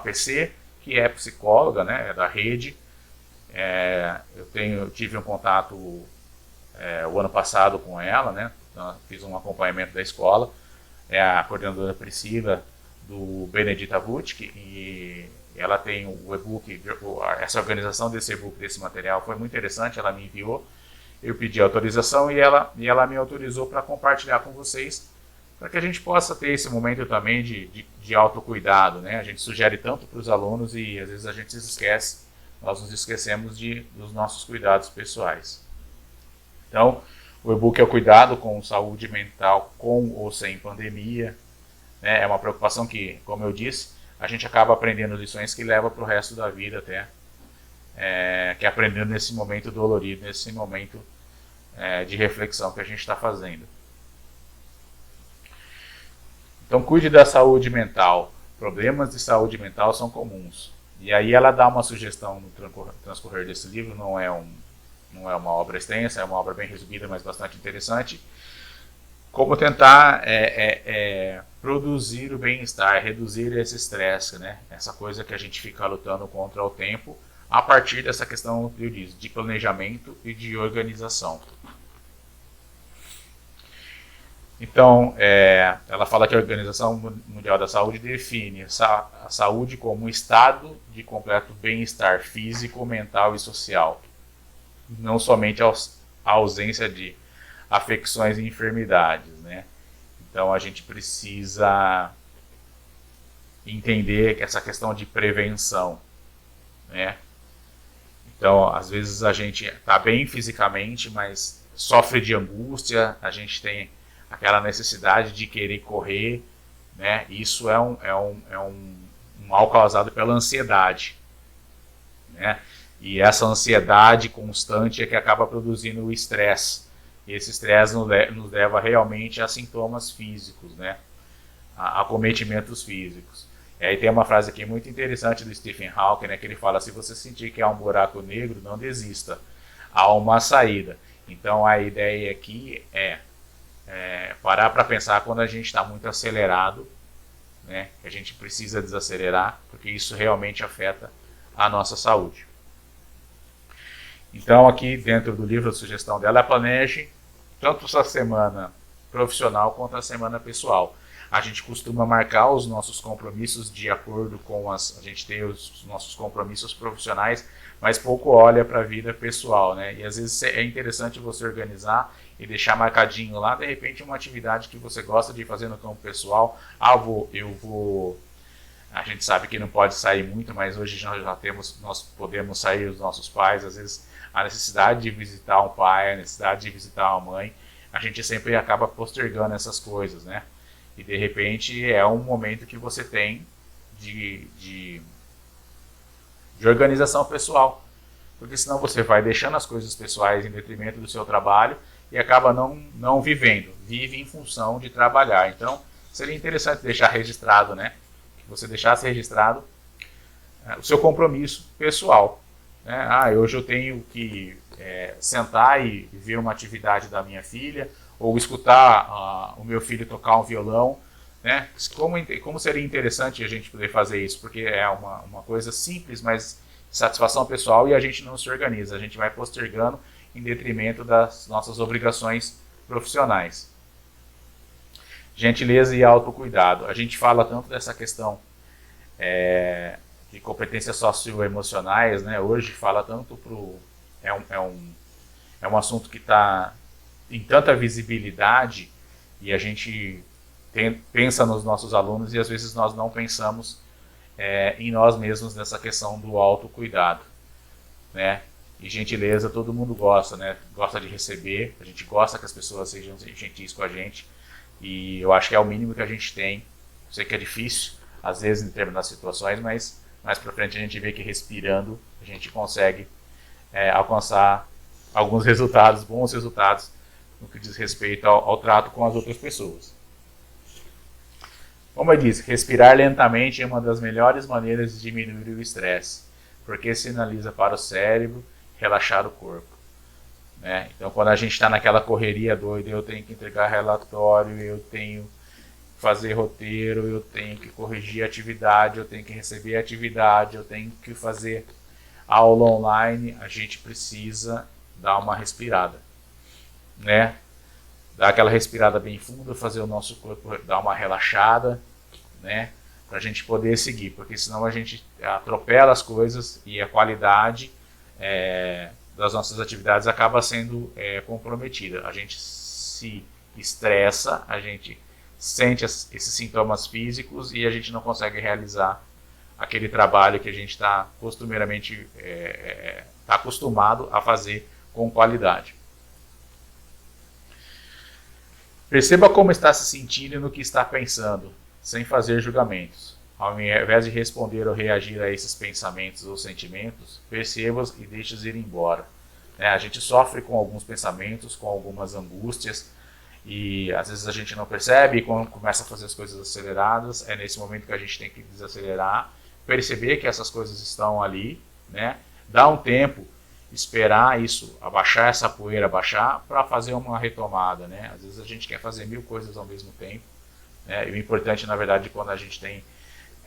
PC, que é psicóloga, né, da rede. Eu tive um contato o ano passado com ela, né? Então, fiz um acompanhamento da escola. É a coordenadora Priscila, do Benedita Vutic, e ela tem o e-book. Essa organização desse e-book, desse material, foi muito interessante. Ela me enviou, eu pedi autorização, e ela me autorizou para compartilhar com vocês, para que a gente possa ter esse momento também de autocuidado, né? A gente sugere tanto para os alunos, e às vezes a gente se esquece, nós nos esquecemos dos nossos cuidados pessoais. Então, O e-book é o cuidado com saúde mental com ou sem pandemia. Né? É uma preocupação que, como eu disse, a gente acaba aprendendo lições que leva para o resto da vida até. Que é aprendendo nesse momento dolorido, nesse momento de reflexão que a gente está fazendo. Então cuide da saúde mental. Problemas de saúde mental são comuns. E aí ela dá uma sugestão no transcorrer desse livro, não é uma obra extensa, é uma obra bem resumida, mas bastante interessante. Como tentar produzir o bem-estar, reduzir esse estresse, né? Essa coisa que a gente fica lutando contra o tempo, a partir dessa questão, eu disse, de planejamento e de organização. Então, ela fala que a Organização Mundial da Saúde define a saúde como um estado de completo bem-estar físico, mental e social. Não somente a ausência de afecções e enfermidades, né? Então, a gente precisa entender que essa questão de prevenção, né? Então, às vezes a gente está bem fisicamente, mas sofre de angústia, a gente tem aquela necessidade de querer correr, né? Isso é um mal causado pela ansiedade, né? E essa ansiedade constante é que acaba produzindo o estresse. E esse estresse nos leva realmente a sintomas físicos, né? A acometimentos físicos. E aí tem uma frase aqui muito interessante do Stephen Hawking, né? Que ele fala: se você sentir que há um buraco negro, não desista. Há uma saída. Então a ideia aqui é parar para pensar quando a gente está muito acelerado, né? Que a gente precisa desacelerar, porque isso realmente afeta a nossa saúde. Então aqui dentro do livro, a sugestão dela é: planeje tanto a semana profissional quanto a semana pessoal. A gente costuma marcar os nossos compromissos de acordo com a gente tem os nossos compromissos profissionais, mas pouco olha para a vida pessoal, né? E às vezes é interessante você organizar e deixar marcadinho lá, de repente, uma atividade que você gosta de fazer no campo pessoal. A gente sabe que não pode sair muito, mas hoje nós podemos sair os nossos pais, às vezes a necessidade de visitar um pai, a necessidade de visitar uma mãe, a gente sempre acaba postergando essas coisas, né? E de repente é um momento que você tem de organização pessoal, porque senão você vai deixando as coisas pessoais em detrimento do seu trabalho e acaba não vivendo, vive em função de trabalhar. Então seria interessante deixar registrado, né? Que você deixasse registrado o seu compromisso pessoal, né? Hoje eu tenho que sentar e ver uma atividade da minha filha, ou escutar o meu filho tocar um violão, né? Como seria interessante a gente poder fazer isso, porque é uma coisa simples, mas satisfação pessoal, e a gente não se organiza, a gente vai postergando em detrimento das nossas obrigações profissionais. Gentileza e autocuidado. A gente fala tanto dessa questão de competências socioemocionais, né? Hoje fala tanto é um assunto que está em tanta visibilidade, e a gente pensa nos nossos alunos e às vezes nós não pensamos em nós mesmos nessa questão do autocuidado, né? E gentileza todo mundo gosta, né? Gosta de receber, a gente gosta que as pessoas sejam gentis com a gente, e eu acho que é o mínimo que a gente tem. Eu sei que é difícil às vezes em determinadas situações, mas mais para frente a gente vê que respirando a gente consegue alcançar alguns resultados, bons resultados, no que diz respeito ao trato com as outras pessoas. Como eu disse, respirar lentamente é uma das melhores maneiras de diminuir o estresse, porque sinaliza para o cérebro relaxar o corpo, né? Então, quando a gente está naquela correria doida, eu tenho que entregar relatório, eu tenho que fazer roteiro, eu tenho que corrigir atividade, eu tenho que receber atividade, eu tenho que fazer aula online, a gente precisa dar uma respirada, né? Dar aquela respirada bem funda, fazer o nosso corpo dar uma relaxada, né? Para a gente poder seguir, porque senão a gente atropela as coisas e a qualidade das nossas atividades acaba sendo comprometida. A gente se estressa, a gente sente esses sintomas físicos e a gente não consegue realizar aquele trabalho que a gente está costumeiramente acostumado a fazer com qualidade. Perceba como está se sentindo e no que está pensando, sem fazer julgamentos. Ao invés de responder ou reagir a esses pensamentos ou sentimentos, perceba-os e deixe-os ir embora. A gente sofre com alguns pensamentos, com algumas angústias, e às vezes a gente não percebe, e quando começa a fazer as coisas aceleradas, é nesse momento que a gente tem que desacelerar, perceber que essas coisas estão ali, né? Dar um tempo, esperar isso, abaixar essa poeira, abaixar, para fazer uma retomada, né? Às vezes a gente quer fazer 1000 coisas ao mesmo tempo, né? E o importante, na verdade, quando a gente tem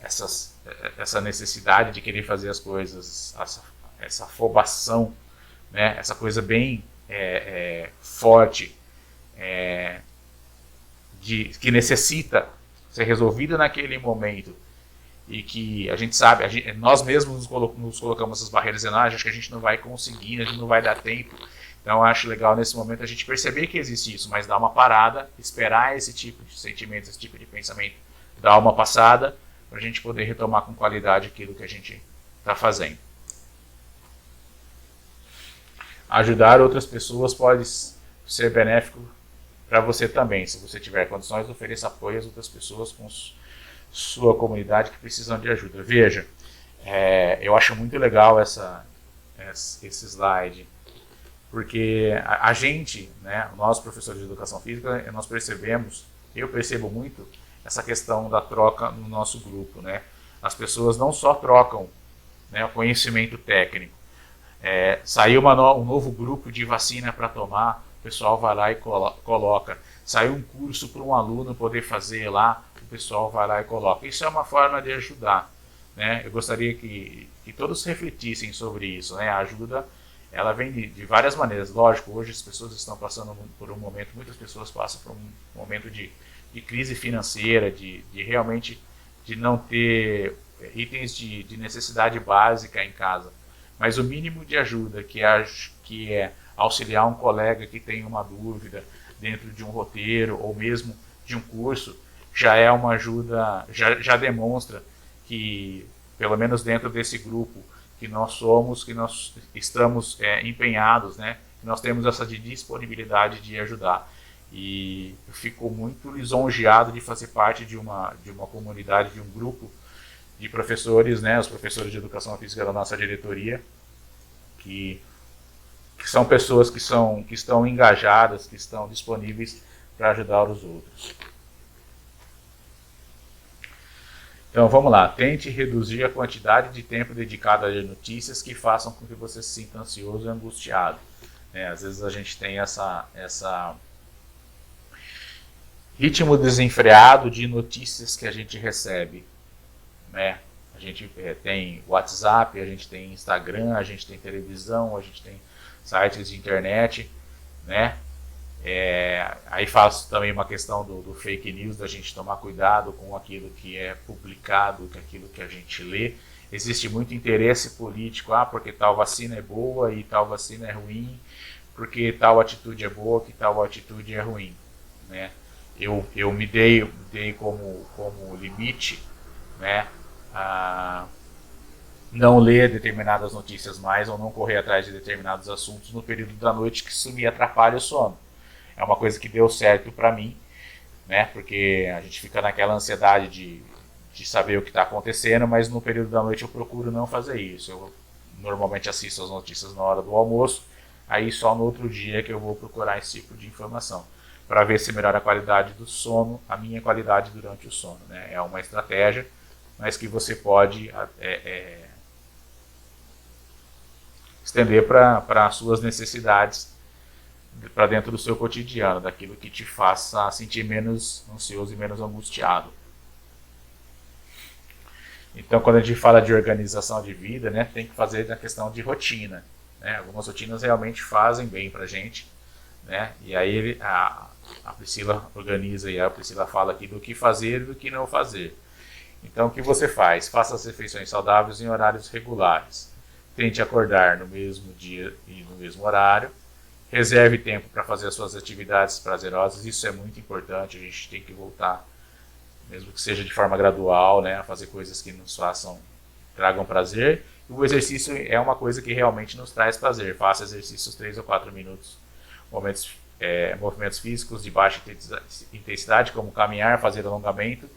essa necessidade de querer fazer as coisas, essa afobação, né? Essa coisa bem forte, que necessita ser resolvida naquele momento, e que a gente sabe, nós mesmos nos colocamos essas barreiras, dizendo, acho que a gente não vai conseguir, a gente não vai dar tempo. Então eu acho legal nesse momento a gente perceber que existe isso, mas dar uma parada, esperar esse tipo de sentimento, esse tipo de pensamento, dar uma passada, para a gente poder retomar com qualidade aquilo que a gente está fazendo. Ajudar outras pessoas pode ser benéfico para você também. Se você tiver condições, ofereça apoio às outras pessoas com sua comunidade que precisam de ajuda. Veja, eu acho muito legal esse slide, porque a gente, né, nós professores de educação física, nós percebemos, eu percebo muito essa questão da troca no nosso grupo, né? As pessoas não só trocam, né, o conhecimento técnico. Saiu um novo grupo de vacina para tomar, o pessoal vai lá e coloca. Saiu um curso para um aluno poder fazer lá, o pessoal vai lá e coloca. Isso é uma forma de ajudar, né? Eu gostaria que todos refletissem sobre isso, né? A ajuda, ela vem de várias maneiras. Lógico, hoje as pessoas estão passando por um momento, muitas pessoas passam por um momento de crise financeira, de realmente de não ter itens de necessidade básica em casa. Mas o mínimo de ajuda, que é auxiliar um colega que tem uma dúvida dentro de um roteiro ou mesmo de um curso, já é uma ajuda, já demonstra que, pelo menos dentro desse grupo que nós somos, que nós estamos empenhados, né? Que nós temos essa disponibilidade de ajudar. E eu fico muito lisonjeado de fazer parte de uma comunidade, de um grupo de professores, né, os professores de educação física da nossa diretoria, que são pessoas que estão engajadas, que estão disponíveis para ajudar os outros. Então vamos lá, tente reduzir a quantidade de tempo dedicado a notícias que façam com que você se sinta ansioso e angustiado. Às vezes a gente tem essa ritmo desenfreado de notícias que a gente recebe, né? A gente tem WhatsApp, a gente tem Instagram, a gente tem televisão, a gente tem sites de internet, né? Aí faço também uma questão do fake news, da gente tomar cuidado com aquilo que é publicado, com aquilo que a gente lê. Existe muito interesse político, porque tal vacina é boa e tal vacina é ruim, porque tal atitude é boa, que tal atitude é ruim, né? Eu me dei como limite, né, a não ler determinadas notícias mais ou não correr atrás de determinados assuntos no período da noite, que isso me atrapalha o sono. É uma coisa que deu certo para mim, né, porque a gente fica naquela ansiedade de saber o que está acontecendo, mas no período da noite eu procuro não fazer isso. Eu normalmente assisto as notícias na hora do almoço, aí só no outro dia que eu vou procurar esse tipo de informação, para ver se melhora a qualidade do sono, a minha qualidade durante o sono, né? É uma estratégia, mas que você pode estender para as suas necessidades, para dentro do seu cotidiano, daquilo que te faça sentir menos ansioso e menos angustiado. Então, quando a gente fala de organização de vida, né, tem que fazer a questão de rotina, né? Algumas rotinas realmente fazem bem para a gente, né? E aí a Priscila organiza e a Priscila fala aqui do que fazer e do que não fazer. Então, o que você faz? Faça as refeições saudáveis em horários regulares. Tente acordar no mesmo dia e no mesmo horário. Reserve tempo para fazer as suas atividades prazerosas. Isso é muito importante. A gente tem que voltar, mesmo que seja de forma gradual, né, a fazer coisas que nos tragam prazer. E o exercício é uma coisa que realmente nos traz prazer. Faça exercícios 3 ou 4 minutos, momentos movimentos físicos de baixa intensidade, como caminhar, fazer alongamento,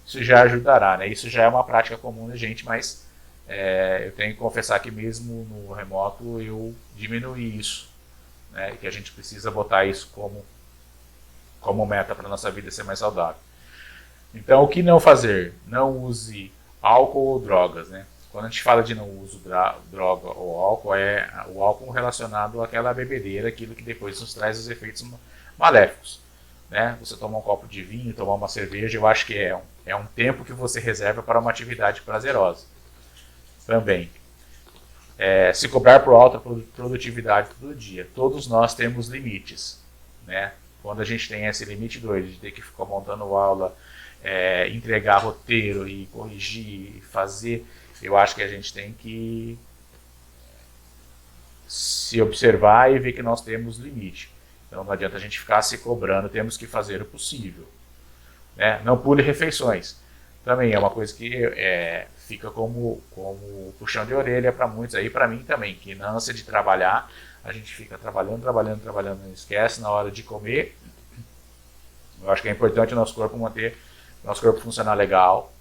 isso já ajudará, né? Isso já é uma prática comum da gente, mas eu tenho que confessar que mesmo no remoto eu diminuí isso, né? E que a gente precisa botar isso como meta para a nossa vida ser mais saudável. Então, o que não fazer? Não use álcool ou drogas, né? Quando a gente fala de não uso droga ou álcool, é o álcool relacionado àquela bebedeira, aquilo que depois nos traz os efeitos maléficos, né? Você tomar um copo de vinho, tomar uma cerveja, eu acho que é um tempo que você reserva para uma atividade prazerosa. Também. Se cobrar por alta produtividade todo dia. Todos nós temos limites, né? Quando a gente tem esse limite doido de ter que ficar montando aula, entregar roteiro e corrigir, fazer, eu acho que a gente tem que se observar e ver que nós temos limite. Então não adianta a gente ficar se cobrando, temos que fazer o possível, né? Não pule refeições. Também é uma coisa que fica como puxão de orelha para muitos, aí para mim também, que na ânsia de trabalhar, a gente fica trabalhando, não esquece na hora de comer. Eu acho que é importante o nosso corpo manter, o nosso corpo funcionar legal,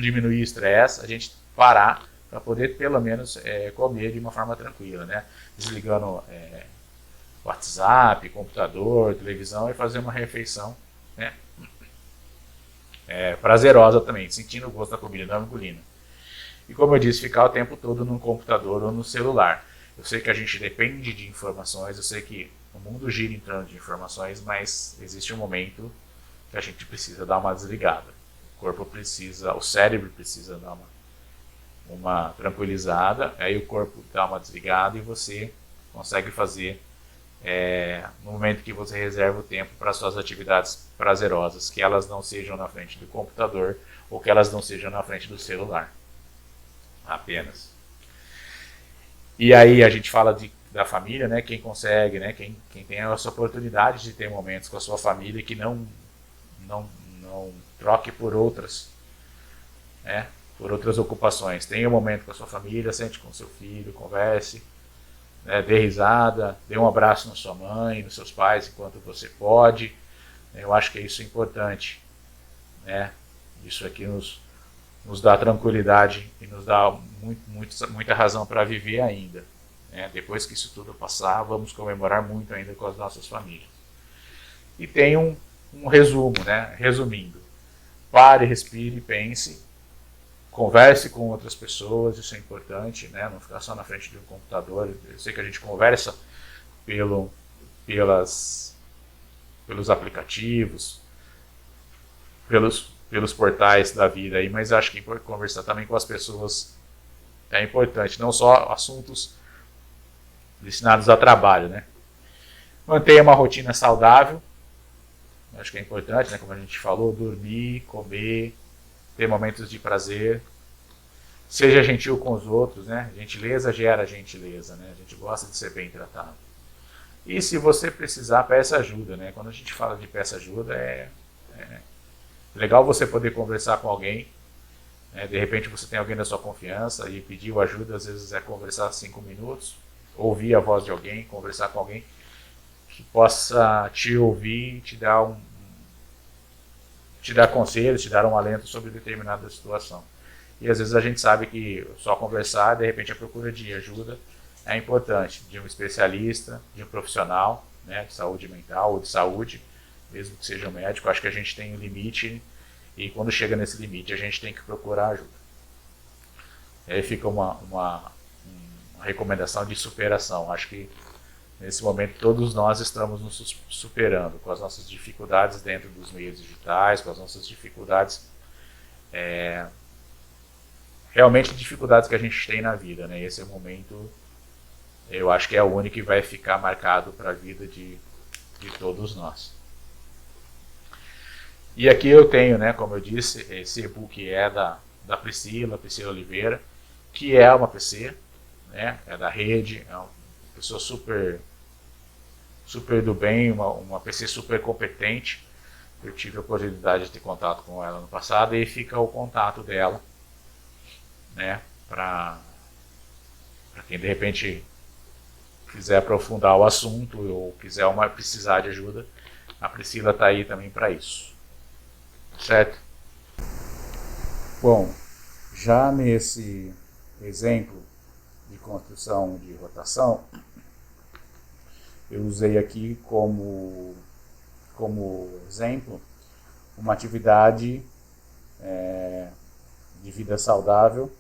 diminuir o estresse, a gente parar para poder pelo menos comer de uma forma tranquila, né? Desligando WhatsApp, computador, televisão e fazer uma refeição, né? Prazerosa também, sentindo o gosto da comida, não engolindo. E como eu disse, ficar o tempo todo no computador ou no celular. Eu sei que a gente depende de informações, eu sei que o mundo gira em torno de informações, mas existe um momento que a gente precisa dar uma desligada. O corpo precisa, o cérebro precisa dar uma tranquilizada, aí o corpo dá uma desligada e você consegue fazer no momento que você reserva o tempo para suas atividades prazerosas, que elas não sejam na frente do computador ou que elas não sejam na frente do celular apenas. E aí a gente fala da família, né? Quem consegue, né? Quem tem essa oportunidade de ter momentos com a sua família, que não troque por outras, né? Por outras ocupações. Tenha um momento com a sua família, sente com seu filho, converse, né? Dê risada, dê um abraço na sua mãe, nos seus pais enquanto você pode. Eu acho que isso é importante, né? Isso aqui nos dá tranquilidade e nos dá muita razão para viver ainda, né? Depois que isso tudo passar, vamos comemorar muito ainda com as nossas famílias. E tem um resumo, né? Resumindo, pare, respire, pense, converse com outras pessoas, isso é importante, né? Não ficar só na frente de um computador. Eu sei que a gente conversa pelos aplicativos, pelos portais da vida aí, mas acho que conversar também com as pessoas é importante, não só assuntos destinados a trabalho, né? Mantenha uma rotina saudável, acho que é importante, né? Como a gente falou, dormir, comer, ter momentos de prazer, seja gentil com os outros, né? Gentileza gera gentileza, né? A gente gosta de ser bem tratado. E se você precisar, peça ajuda, né? Quando a gente fala de peça ajuda, é legal você poder conversar com alguém, né? De repente você tem alguém da sua confiança e pediu ajuda, às vezes é conversar 5 minutos, ouvir a voz de alguém, conversar com alguém que possa te ouvir, te dar conselhos, te dar um alento sobre determinada situação. E às vezes a gente sabe que só conversar, de repente a procura de ajuda é importante, de um especialista, de um profissional, né, de saúde mental ou de saúde, mesmo que seja um médico. Acho que a gente tem um limite e quando chega nesse limite a gente tem que procurar ajuda. E aí fica uma recomendação de superação. Acho que nesse momento todos nós estamos nos superando com as nossas dificuldades dentro dos meios digitais, com as nossas dificuldades, realmente dificuldades que a gente tem na vida, né? Esse é o momento, eu acho que é o único que vai ficar marcado para a vida de todos nós. E aqui eu tenho, né, como eu disse, esse e-book da Priscila Oliveira, que é uma PC, né, é da rede, é uma pessoa super do bem, uma PC super competente. Eu tive a oportunidade de ter contato com ela no passado e fica o contato dela, né, para quem de repente quiser aprofundar o assunto ou quiser precisar de ajuda, a Priscila está aí também para isso. Certo? Bom, já nesse exemplo de construção de rotação, eu usei aqui como exemplo uma atividade de vida saudável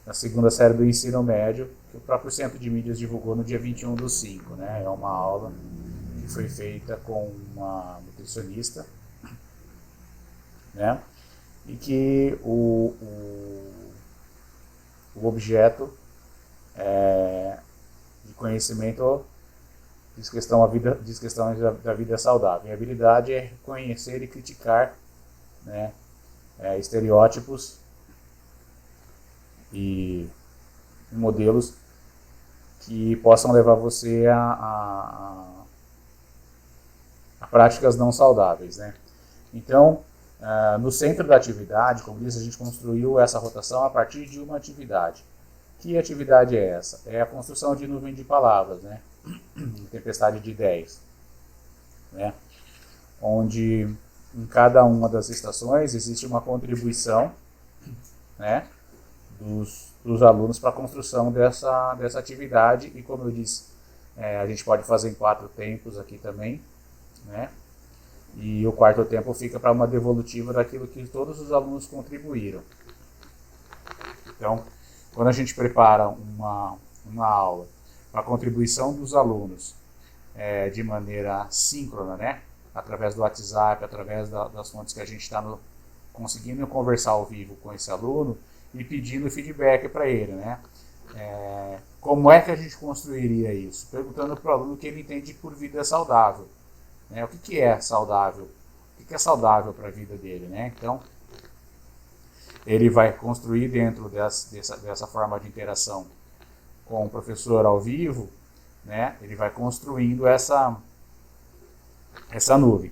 na segunda série do ensino médio, que o próprio Centro de Mídias divulgou no dia 21/5, né? É uma aula que foi feita com uma nutricionista, né? E que o objeto de conhecimento diz questão da vida saudável. E a habilidade é reconhecer e criticar, né, estereótipos e modelos que possam levar você a práticas não saudáveis, né? Então, no centro da atividade, como disse, a gente construiu essa rotação a partir de uma atividade. Que atividade é essa? É a construção de nuvem de palavras, né? Tempestade de ideias, né? Onde em cada uma das estações existe uma contribuição, né, dos alunos para a construção dessa atividade. E como eu disse, a gente pode fazer em 4 tempos aqui também, né? E o 4º tempo fica para uma devolutiva daquilo que todos os alunos contribuíram. Então, quando a gente prepara uma aula para a contribuição dos alunos de maneira síncrona, né? Através do WhatsApp, através das fontes que a gente está conseguindo conversar ao vivo com esse aluno e pedindo feedback para ele, né? Como é que a gente construiria isso? Perguntando para o aluno o que ele entende por vida saudável, né? O que é saudável? O que é saudável para a vida dele, né? Então, ele vai construir dentro dessa forma de interação com o professor ao vivo, né? Ele vai construindo essa nuvem.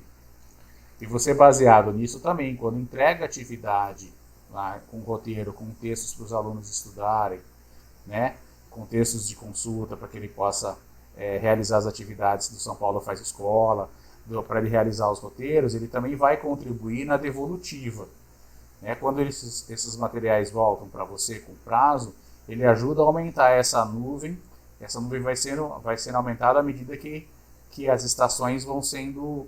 E você, baseado nisso também, quando entrega atividade lá, com roteiro, com textos para os alunos estudarem, né? Com textos de consulta para que ele possa realizar as atividades do São Paulo Faz Escola, para ele realizar os roteiros, ele também vai contribuir na devolutiva. Né? Quando esses materiais voltam para você com prazo, ele ajuda a aumentar essa nuvem. Essa nuvem vai sendo aumentada à medida que as estações vão sendo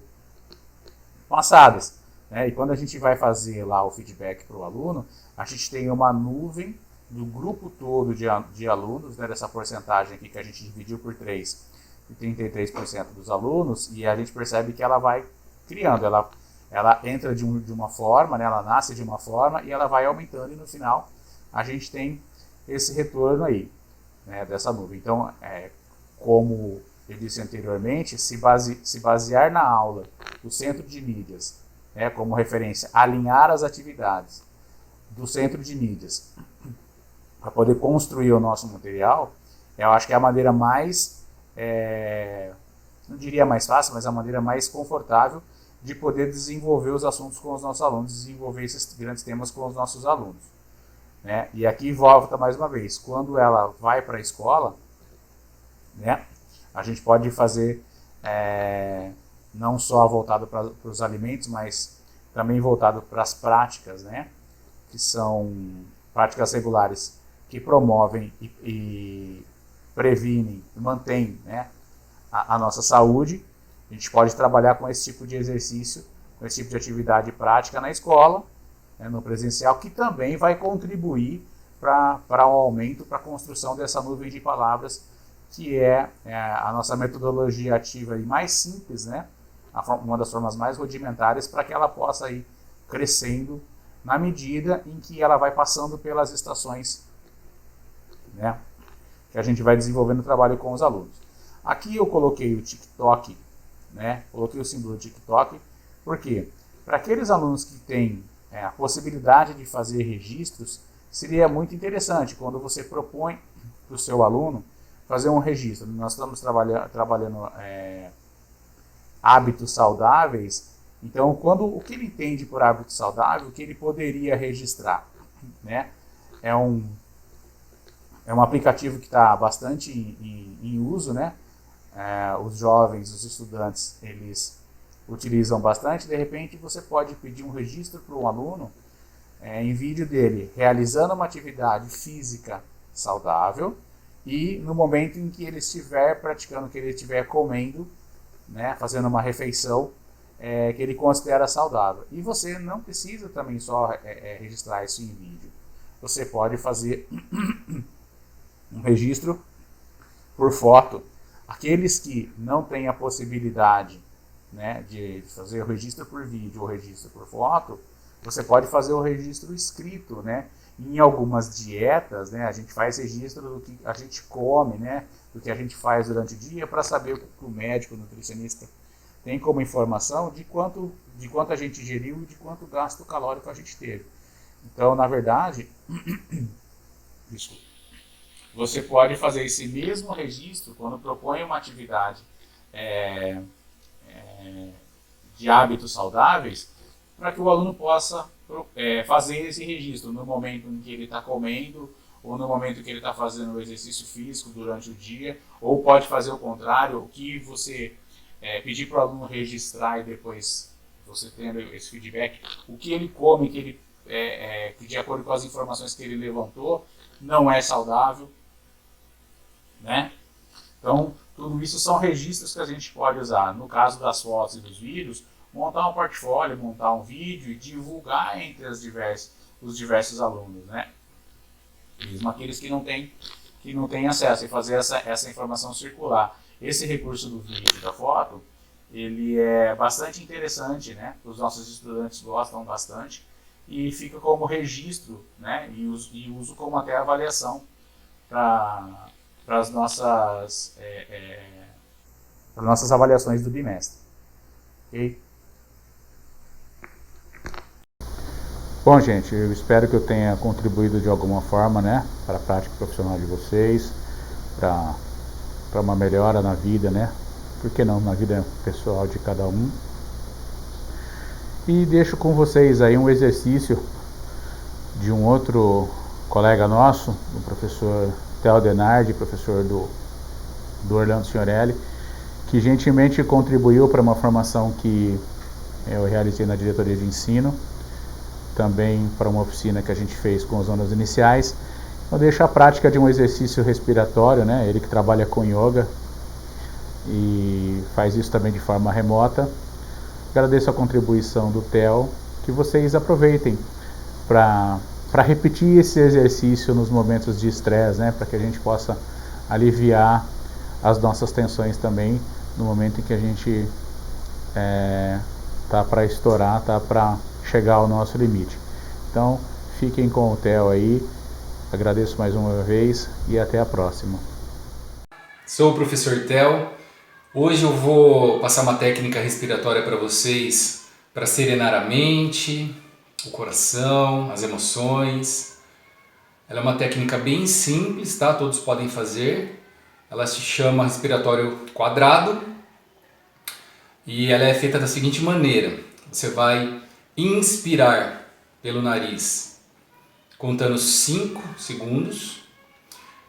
passadas. Né? E quando a gente vai fazer lá o feedback para o aluno, a gente tem uma nuvem do grupo todo de alunos, né, dessa porcentagem aqui que a gente dividiu por 3, de 33% dos alunos, e a gente percebe que ela vai criando, ela entra de uma forma, né, ela nasce de uma forma e ela vai aumentando, e no final a gente tem esse retorno aí, né, dessa nuvem. Então, como eu disse anteriormente, se basear na aula do Centro de Mídias, né, como referência, alinhar as atividades do Centro de Mídias para poder construir o nosso material, eu acho que é a maneira mais, não diria mais fácil, mas a maneira mais confortável de poder desenvolver os assuntos com os nossos alunos, desenvolver esses grandes temas com os nossos alunos. Né? E aqui volta mais uma vez, quando ela vai para a escola, né, a gente pode fazer não só voltado para os alimentos, mas também voltado para as práticas, né, que são práticas regulares que promovem e previnem e mantêm, né, a nossa saúde. A gente pode trabalhar com esse tipo de exercício, com esse tipo de atividade prática na escola, né, no presencial, que também vai contribuir para o aumento, para a construção dessa nuvem de palavras, que é a nossa metodologia ativa e mais simples, né, uma das formas mais rudimentares, para que ela possa ir crescendo na medida em que ela vai passando pelas estações, né, que a gente vai desenvolvendo o trabalho com os alunos. Aqui eu coloquei o TikTok, né, coloquei o símbolo do TikTok, por quê? Para aqueles alunos que têm a possibilidade de fazer registros, seria muito interessante quando você propõe para o seu aluno fazer um registro. Nós estamos trabalhando hábitos saudáveis, então o que ele entende por hábito saudável, o que ele poderia registrar, né? É é um aplicativo que está bastante em uso, né? Os jovens, os estudantes, eles utilizam bastante. De repente você pode pedir um registro para um aluno em vídeo dele realizando uma atividade física saudável e no momento em que ele estiver praticando, que ele estiver comendo, né, fazendo uma refeição que ele considera saudável. E você não precisa também só registrar isso em vídeo. Você pode fazer um registro por foto. Aqueles que não têm a possibilidade, né, de fazer o registro por vídeo ou registro por foto, você pode fazer o registro escrito, né? Em algumas dietas, né, a gente faz registro do que a gente come, né, do que a gente faz durante o dia, para saber o que o médico, o nutricionista tem como informação de quanto a gente ingeriu e de quanto gasto calórico a gente teve. Então, na verdade, desculpa, você pode fazer esse mesmo registro quando propõe uma atividade de hábitos saudáveis, para que o aluno possa fazer esse registro no momento em que ele está comendo, ou no momento em que ele está fazendo o exercício físico durante o dia, ou pode fazer o contrário, o que você pedir para o aluno registrar e depois você tendo esse feedback, o que ele come, que de acordo com as informações que ele levantou, não é saudável, né? Então, tudo isso são registros que a gente pode usar. No caso das fotos e dos vídeos, montar um portfólio, montar um vídeo e divulgar entre os diversos alunos, né? Mesmo aqueles que não têm acesso, e fazer essa informação circular. Esse recurso do vídeo e da foto, ele é bastante interessante, né? Os nossos estudantes gostam bastante e fica como registro, né? E uso como até avaliação para as nossas avaliações do bimestre. Ok? Bom, gente, eu espero que eu tenha contribuído de alguma forma, né, para a prática profissional de vocês, para uma melhora na vida, né? Por que não na vida pessoal de cada um? E deixo com vocês aí um exercício de um outro colega nosso, o professor Theo Denardi, professor do Orlando Signorelli, que gentilmente contribuiu para uma formação que eu realizei na diretoria de ensino, também para uma oficina que a gente fez com os alunos iniciais. Eu deixo a prática de um exercício respiratório, né? Ele que trabalha com yoga e faz isso também de forma remota. Agradeço a contribuição do Theo, que vocês aproveitem para repetir esse exercício nos momentos de estresse, né? Para que a gente possa aliviar as nossas tensões também no momento em que a gente tá para estourar, tá para chegar ao nosso limite. Então, fiquem com o Theo aí. Agradeço mais uma vez e até a próxima. Sou o professor Theo. Hoje eu vou passar uma técnica respiratória para vocês para serenar a mente, o coração, as emoções. Ela é uma técnica bem simples, tá? Todos podem fazer. Ela se chama respiratório quadrado e ela é feita da seguinte maneira: você vai inspirar pelo nariz, contando 5 segundos,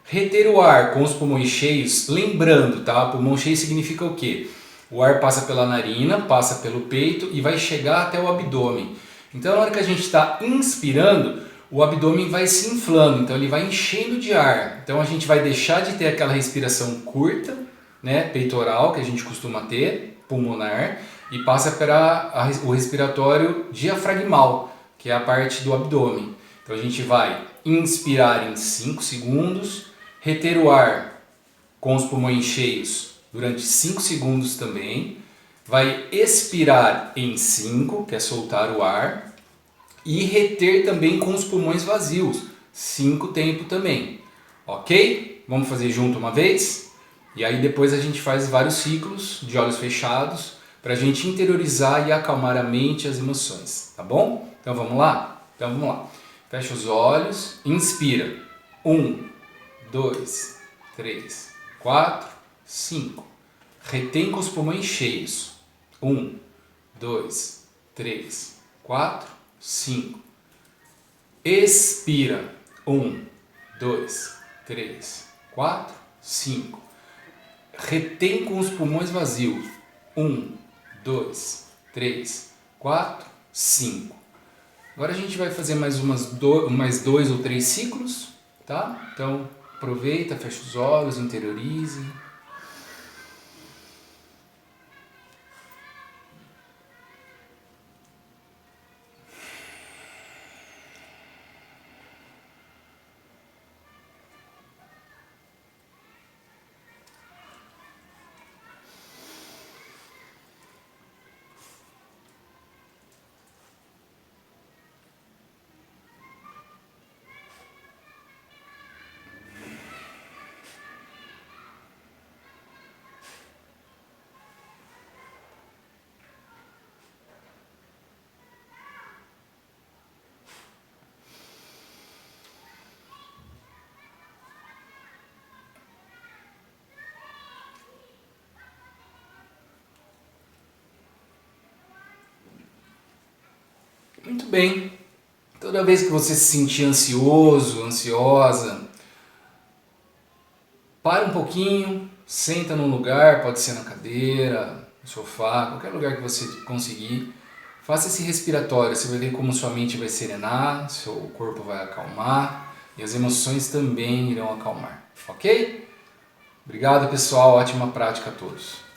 reter o ar com os pulmões cheios, lembrando, tá? Pulmão cheio significa o quê? O ar passa pela narina, passa pelo peito e vai chegar até o abdômen. Então, na hora que a gente está inspirando, o abdômen vai se inflando, então ele vai enchendo de ar. Então a gente vai deixar de ter aquela respiração curta, né, peitoral, que a gente costuma ter, pulmonar, e passa para o respiratório diafragmal, que é a parte do abdômen. Então a gente vai inspirar em 5 segundos, reter o ar com os pulmões cheios durante 5 segundos também, vai expirar em 5, que é soltar o ar, e reter também com os pulmões vazios, 5 tempo também, ok? Vamos fazer junto uma vez? E aí depois a gente faz vários ciclos de olhos fechados, para a gente interiorizar e acalmar a mente e as emoções, tá bom? Então vamos lá? Então vamos lá. Fecha os olhos, inspira. 1, 2, 3, 4, 5. Retém com os pulmões cheios. 1, 2, 3, 4, 5. Expira. 1, 2, 3, 4, 5. Retém com os pulmões vazios. 1, 2, 3, 4, 5. Agora a gente vai fazer mais 2 ou 3 ciclos, tá? Então aproveita, fecha os olhos, interiorize. Muito bem. Toda vez que você se sentir ansioso, ansiosa, para um pouquinho, senta num lugar, pode ser na cadeira, no sofá, qualquer lugar que você conseguir. Faça esse respiratório, você vai ver como sua mente vai serenar, seu corpo vai acalmar e as emoções também irão acalmar, ok? Obrigado, pessoal, ótima prática a todos.